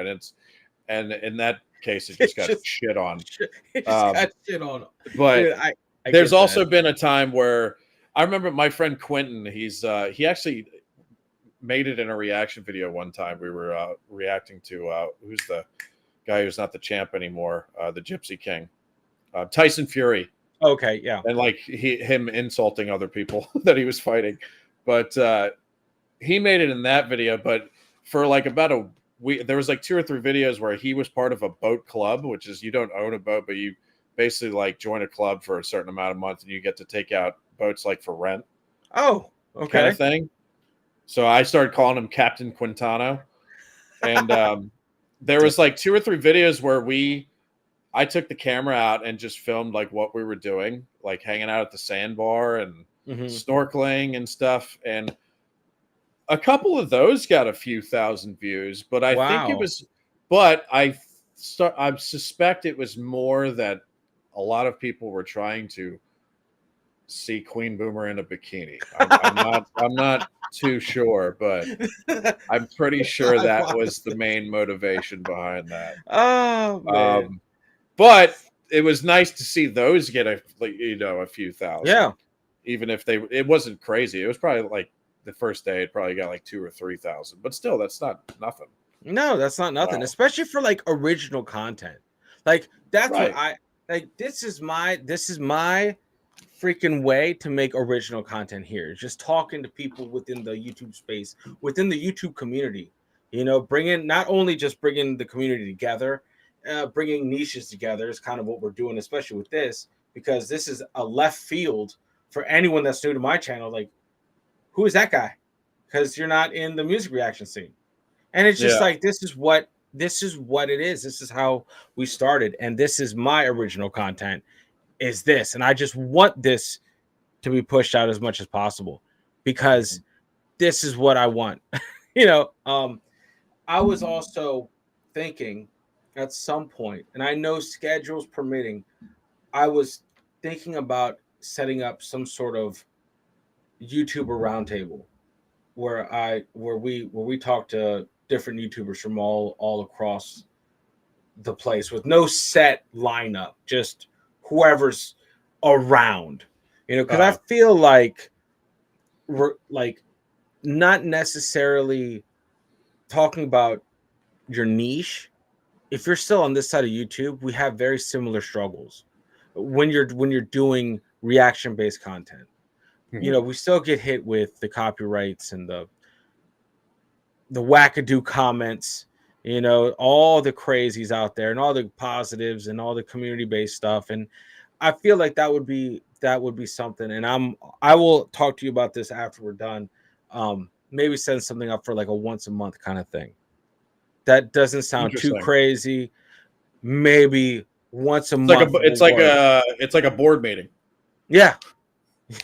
and in that case, it just got shit on. It just got shit on. But dude, I there's get also that. been a time where I remember my friend Quentin. He actually made it in a reaction video one time. We were reacting to who's the guy who's not the champ anymore, the Gypsy King, Tyson Fury. Okay, yeah. And like him insulting other people that he was fighting. But he made it in that video. But for like about a week, there was like 2 or 3 videos where he was part of a boat club, which is you don't own a boat, but you basically like join a club for a certain amount of months and you get to take out boats like for rent. Oh, okay. Kind of thing. So I started calling him Captain Quintano. And there was like 2 or 3 videos where I took the camera out and just filmed like what we were doing, like hanging out at the sandbar and snorkeling and stuff. And a couple of those got a few thousand views, but I think it was, but I suspect it was more that a lot of people were trying to see Queen Boomer in a bikini. I'm not too sure, but I'm pretty sure that was the main motivation behind that. Oh man. But it was nice to see those get a few thousand. Yeah. Even if it wasn't crazy. It was probably like the first day it probably got like 2,000 or 3,000. But still, that's not nothing. No, that's not nothing, Wow. especially for like original content. Like that's Right. what I like. This is my freaking way to make original content here. Just talking to people within the YouTube space, within the YouTube community. You know, not only just bringing the community together, bringing niches together is kind of what we're doing, especially with this, because this is a left field for anyone that's new to my channel. Like, who is that guy? Because you're not in the music reaction scene. And it's just like, this is what it is. This is how we started. And this is my original content is this. And I just want this to be pushed out as much as possible because this is what I want. I was also thinking at some point, and I know schedules permitting, I was thinking about setting up some sort of YouTuber roundtable where we talk to different YouTubers from all across the place with no set lineup, just whoever's around, because I feel like we're like not necessarily talking about your niche. If you're still on this side of YouTube, we have very similar struggles when you're doing reaction based content. We still get hit with the copyrights and the wackadoo comments, all the crazies out there and all the positives and all the community based stuff. And I feel like that would be something. And I will talk to you about this after we're done. Maybe send something up for like a once a month kind of thing. That doesn't sound too crazy. Maybe once a month. It's like a board meeting. Yeah.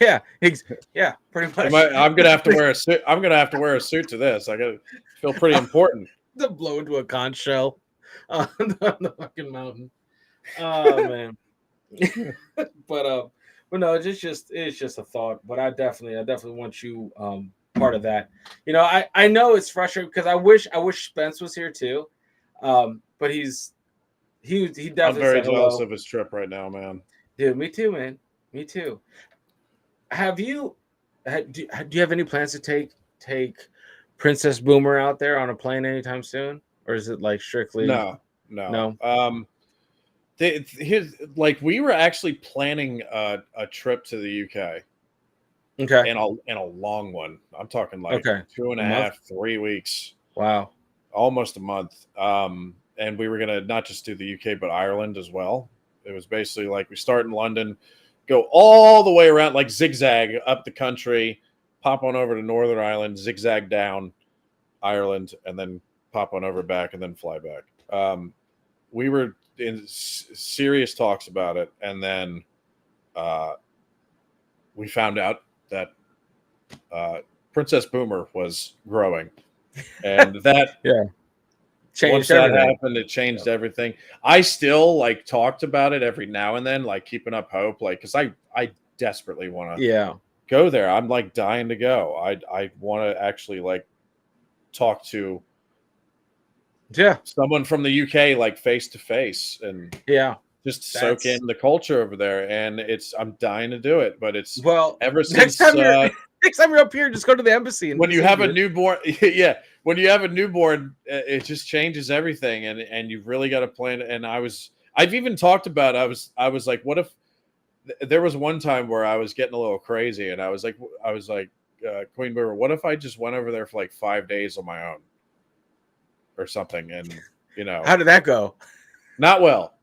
Yeah, pretty much. I'm gonna have to wear a suit. I'm gonna have to wear a suit to this. I gotta feel pretty important. To blow into a conch shell on the fucking mountain. Oh man. But no, it's just a thought. But I definitely want you part of that. I know it's frustrating because I wish Spence was here too. But he definitely. I'm very jealous of his trip right now, man. Dude, me too, man. Me too. Do you have any plans to take Princess Boomer out there on a plane anytime soon, or is it like strictly no? We were actually planning a trip to the UK. Okay, and a long one. I'm talking like 2.5, 3 weeks. Wow, almost a month. And we were gonna not just do the UK but Ireland as well. It was basically like we start in London, go all the way around, like zigzag up the country, pop on over to Northern Ireland, zigzag down Ireland, and then pop on over back and then fly back. We were in serious talks about it, and then we found out that Princess Boomer was growing, and that Yeah. once Changed that everything. happened, it changed everything. I still like talked about it every now and then, like keeping up hope, like because I desperately want to Yeah. go there. I'm like dying to go. I want to actually like talk to Yeah. someone from the UK like face to face and Yeah. just soak That's in the culture over there. And I'm dying to do it, but it's well. ever Next since time you're next time you're up here, just go to the embassy and when you visit, have a dude. newborn, yeah, when you have a newborn, it just changes everything, and you've really got to plan. And I've even talked about, I was like, what if there was one time where I was getting a little crazy, and I was like, Queen Boomer, what if I just went over there for like 5 days on my own or something? And How did that go? not well.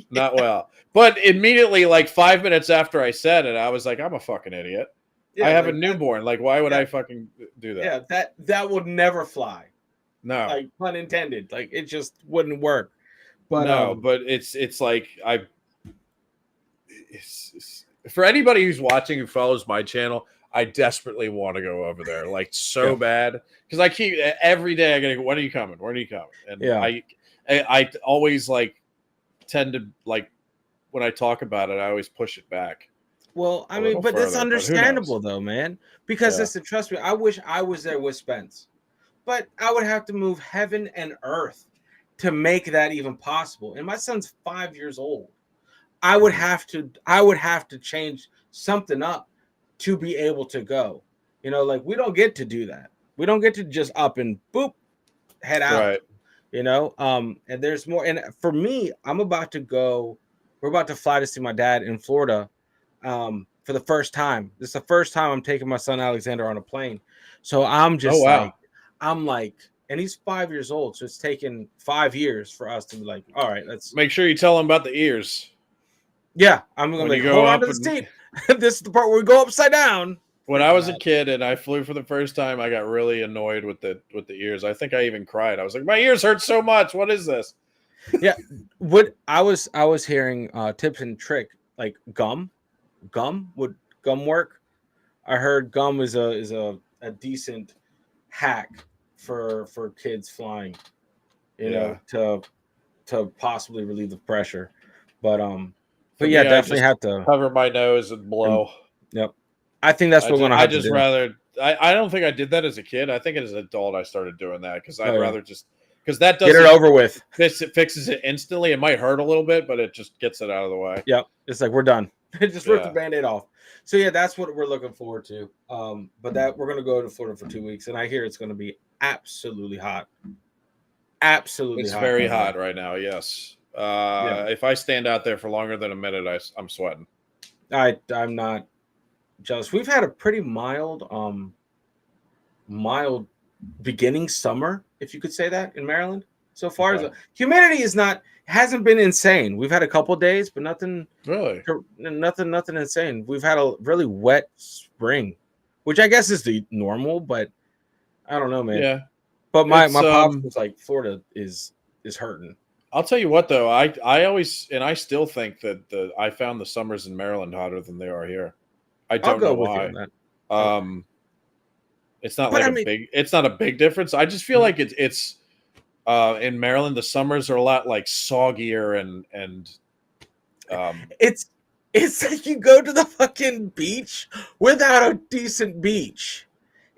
Not well. But immediately, like 5 minutes after I said it, I was like, I'm a fucking idiot. Yeah, I have like a newborn. Like, why would yeah. I fucking do that? Yeah, that would never fly. No. Like pun intended. Like it just wouldn't work. But No, but it's like for anybody who's watching who follows my channel, I desperately want to go over there, like so bad, because I keep every day I gotta go, when are you coming? When are you coming? And Yeah. I always like tend to like when I talk about it, I always push it back. well, I a mean, little but that's further, but who knows? understandable though, man. Because Yeah. listen, trust me, I wish I was there with Spence. But I would have to move heaven and earth to make that even possible. And my son's 5 years old. I would have to change something up to be able to go. Like we don't get to do that. We don't get to just up and boop head out. Right. And there's more. And for me, we're about to fly to see my dad in Florida for the first time. This is the first time I'm taking my son Alexander on a plane. So I'm just I'm like, and he's 5 years old, so it's taken 5 years for us to be like, all right, let's make sure you tell him about the ears. Yeah, I'm gonna like, hold on to the seat. This is the part where we go upside down. When I was a kid and I flew for the first time, I got really annoyed with the ears. I think I even cried. I was like, my ears hurt so much. What is this? Yeah, what I was hearing tips and trick like gum would gum work. I heard gum is a decent hack for kids flying, to possibly relieve the pressure. But yeah, definitely have to cover my nose and blow. Yep, I think that's what we're gonna have to do. I don't think I did that as a kid. I think as an adult I started doing that because I'd rather just because that doesn't get it over with. It fixes it instantly. It might hurt a little bit, but it just gets it out of the way. Yep, it's like we're done. Just rip the Band-Aid off. So yeah, that's what we're looking forward to. But that we're gonna go to Florida for 2 weeks, and I hear it's gonna be absolutely hot. Absolutely, it's very hot right now. Yes. If I stand out there for longer than a minute, I'm sweating. I'm not jealous. We've had a pretty mild beginning summer, if you could say that, in Maryland so far. Okay. Humidity hasn't been insane. We've had a couple days, but nothing insane. We've had a really wet spring, which I guess is the normal, but I don't know, man. Yeah. But my pops was like, Florida is hurting. I'll tell you what, though, I always and I still think that I found the summers in Maryland hotter than they are here. I don't know why. It's not it's not a big difference. I just feel like it's in Maryland the summers are a lot like soggier and it's like you go to the fucking beach without a decent beach.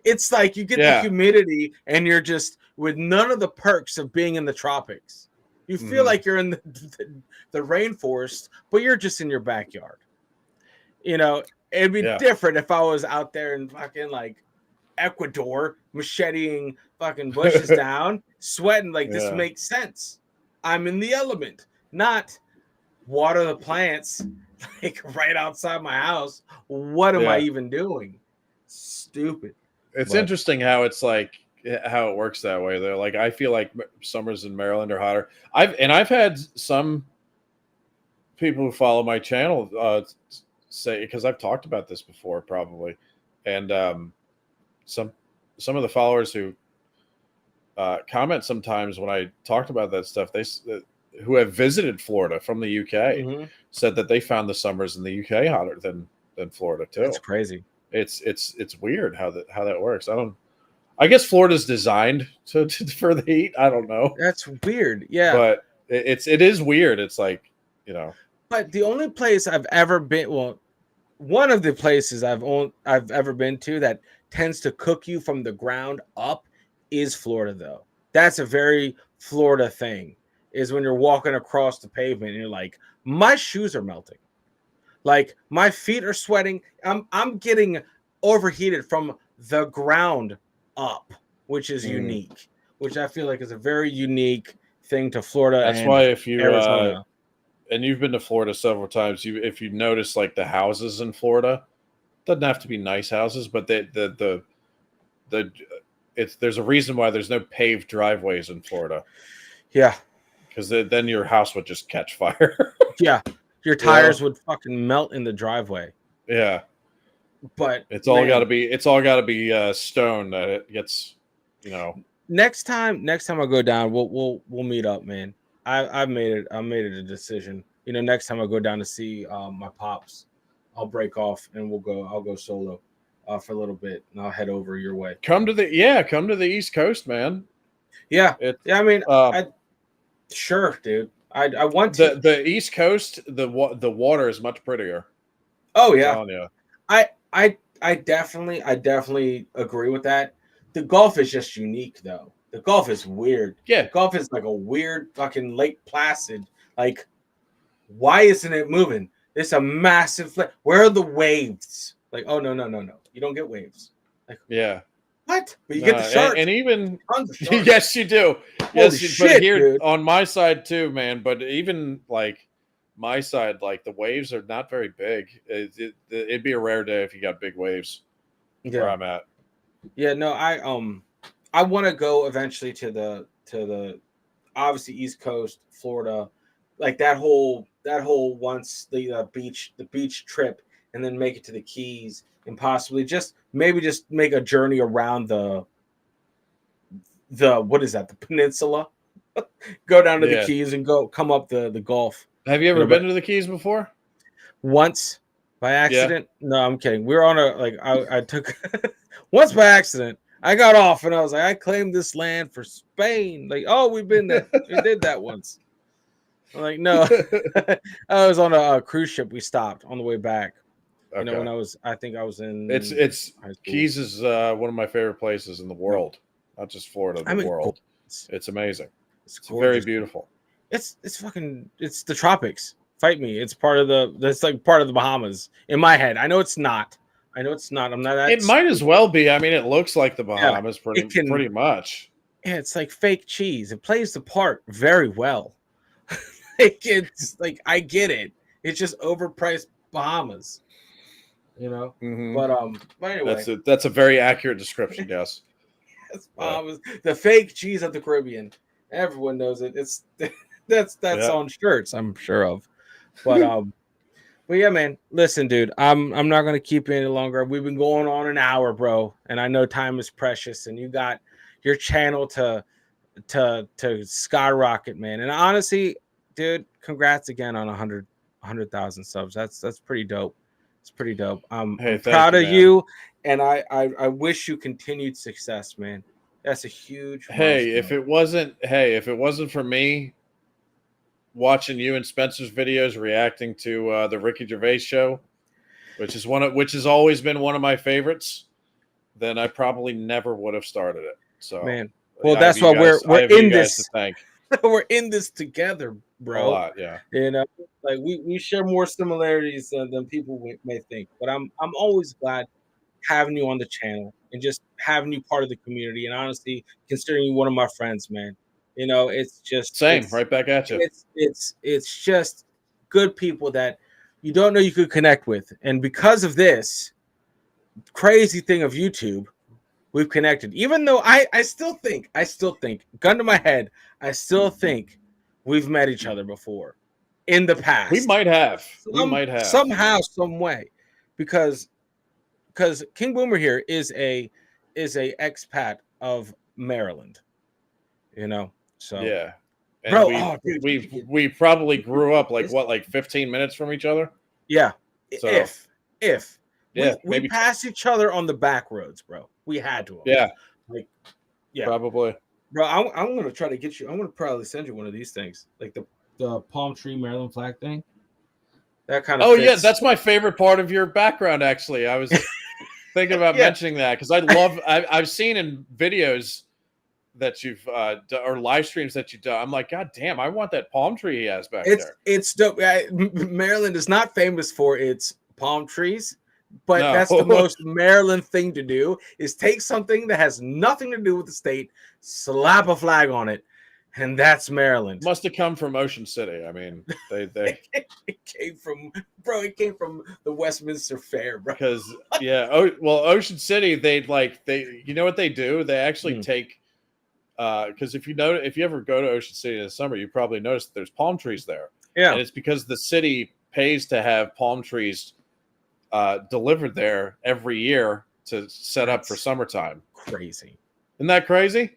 It's like you get the humidity and you're just with none of the perks of being in the tropics. You feel like you're in the rainforest, but you're just in your backyard. It'd be different if I was out there in fucking like Ecuador, macheting fucking bushes down, sweating. Like this makes sense. I'm in the element, not water the plants like right outside my house. What am I even doing? Stupid. It's interesting how it's like how it works that way though. Like I feel like summers in Maryland are hotter. I've had some people who follow my channel say, because I've talked about this before probably, and some of the followers who comment sometimes when I talked about that stuff. Who have visited Florida from the UK Hmm. said that they found the summers in the UK hotter than Florida too. That's crazy. It's weird how that works. I guess Florida's designed for the heat. I don't know, That's weird. Yeah. but it is weird. It's like, you know, But the only place I've ever been, well, one of the places I've ever been to that tends to cook you from the ground up is Florida, though. That's a very Florida thing. Is when you're walking across the pavement and you're like, my shoes are melting, like my feet are sweating. I'm getting overheated from the ground up, which is unique. Which I feel like is a very unique thing to Florida that's and why if you Arizona. and you've been to Florida several times, if you notice like the houses in Florida, doesn't have to be nice houses, but the it's there's a reason why there's no paved driveways in Florida, Yeah, because then your house would just catch fire. yeah. Your tires would fucking melt in the driveway. Yeah, But it's all got to be stone that it gets, you know. next time I go down, we'll meet up, man. I made it a decision. You know, next time I go down to see my pops, I'll break off and I'll go solo for a little bit and I'll head over your way. Come to the East Coast, man. Yeah. Yeah, I mean, sure, dude. I want to. The East Coast, the water is much prettier. Oh yeah. I'm telling you. I definitely agree with that. The Gulf is just unique, though. The Gulf is weird. Yeah, the Gulf is like a weird fucking Lake Placid. Like, why isn't it moving? It's a massive. Where are the waves? Like, oh no, you don't get waves. Like, yeah. What? But you get the sharks. And even sharks. yes, you do. Yes, shit, but here dude. on my side too, man. But even like my side, like the waves are not very big. It'd be a rare day if you got big waves where I'm at. Yeah, no, I want to go eventually to the obviously East Coast, Florida, like that whole once the beach trip, and then make it to the Keys and possibly just make a journey around the what is that, the peninsula, go down to the Keys and come up the Gulf. Have you ever been to the Keys before? Once by accident? Yeah. No, I'm kidding. We were on I took once by accident. I got off and I was like, I claimed this land for Spain. Like, oh, we've been there. We did that once. I'm like, no. I was on a cruise ship. We stopped on the way back. Okay. You know, when I think I was in. It's Keys is one of my favorite places in the world, not just Florida, the world. It's amazing. It's very beautiful. It's the tropics. Fight me. It's part of the Bahamas in my head. I know it's not. I'm not that. It might as well be. I mean, it looks like the Bahamas pretty much. Yeah, it's like fake cheese. It plays the part very well. It's like, I get it. It's just overpriced Bahamas. You know? Mm-hmm. But anyway. That's a very accurate description, yes. It's Bahamas. The fake cheese of the Caribbean. Everyone knows it. It's that's on shirts, I'm sure of. But but yeah, man. Listen, dude. I'm not gonna keep you any longer. We've been going on an hour, bro, and I know time is precious. And you got your channel to skyrocket, man. And honestly, dude, congrats again on 100,000 subs. That's pretty dope. It's pretty dope. I'm proud of you, and I wish you continued success, man. That's a huge. Hey, if it wasn't for me watching you and Spencer's videos reacting to the Ricky Gervais show, which has always been one of my favorites, then I probably never would have started it. So, man, well, that's why we're in this. To thank. We're in this together, bro. A lot, yeah. You know, like we share more similarities than people may think. But I'm always glad having you on the channel and just having you part of the community. And honestly, considering you one of my friends, man. You know, it's just right back at you. It's just good people that you don't know you could connect with, and because of this crazy thing of YouTube, we've connected. Even though I still think, gun to my head, I still think we've met each other before in the past. We might have. Somehow, some way, because King Boomer here is a expat of Maryland. you know. So Yeah. And bro, oh dude, we probably grew up like what, like 15 minutes from each other. yeah. So If yeah, we maybe passed each other on the back roads, bro. We had to have. yeah, Like, yeah. probably. Bro, I'm gonna try to get you. I'm gonna probably send you one of these things, like the palm tree Maryland flag thing. That kind of Oh yeah, fits. that's my favorite part of your background. Actually, I was thinking about Yeah. mentioning that because I've seen in videos that you've or live streams that you've done. I'm like, God damn, I want that palm tree he has back there. It's dope. Maryland is not famous for its palm trees, but No. that's the most Maryland thing to do is take something that has nothing to do with the state, slap a flag on it, and that's Maryland. Must have come from Ocean City. I mean, they it came from the Westminster Fair, bro. because yeah, Ocean City, they you know what they do? They actually take because if you ever go to Ocean City in the summer, you probably notice that there's palm trees there. Yeah, and it's because the city pays to have palm trees delivered there every year to set up for summertime. Crazy. Isn't that crazy?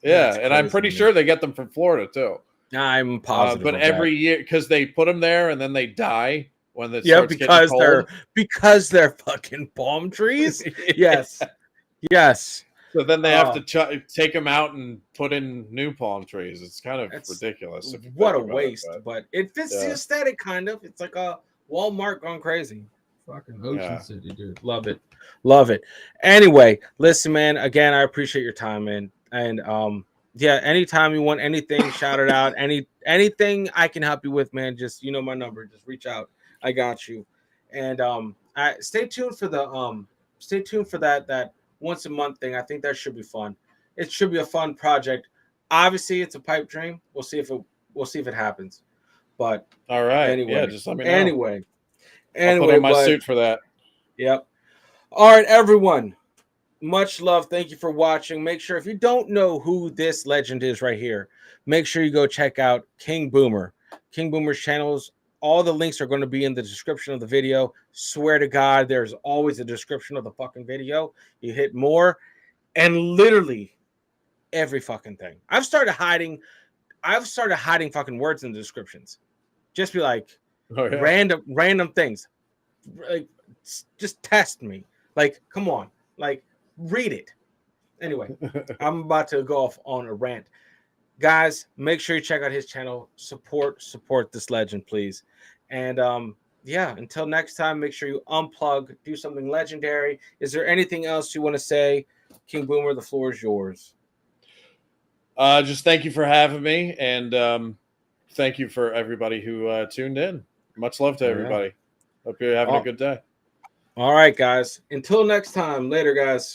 Yeah, Crazy, and I'm pretty sure they get them from Florida too. I'm positive. But every year, because they put them there and then they die when it yeah, starts getting cold. because they're fucking palm trees. Yes, yes. So then they have to take them out and put in new palm trees. It's kind of ridiculous. What a waste! But it fits the aesthetic, kind of. It's like a Walmart gone crazy. Fucking Ocean City, dude. Love it. Love it. Anyway, listen, man. Again, I appreciate your time, man. And yeah, anytime you want anything, shout it out. Anything I can help you with, man. Just my number. Just reach out. I got you. And stay tuned for that once a month thing. I think that should be fun. It should be a fun project. Obviously, it's a pipe dream. We'll see if it happens. But all right, anyway, yeah, just let me know. Anyway, I'll put on my suit for that. Yep. All right, everyone. Much love. Thank you for watching. Make sure if you don't know who this legend is right here, make sure you go check out King Boomer. King Boomer's channels. All the links are going to be in the description of the video. Swear to God, there's always a description of the fucking video. You hit more, and literally every fucking thing. I've started hiding fucking words in the descriptions. Just be like random things. Like, just test me. Like, come on. Like, read it. Anyway, I'm about to go off on a rant. Guys, make sure you check out his channel. Support this legend, please. And yeah, until next time, make sure you unplug, do something legendary. Is there anything else you want to say? King Boomer, the floor is yours. Just thank you for having me, and thank you for everybody who tuned in. Much love to everybody. Hope you're having a good day. All right, guys. Until next time. Later, guys.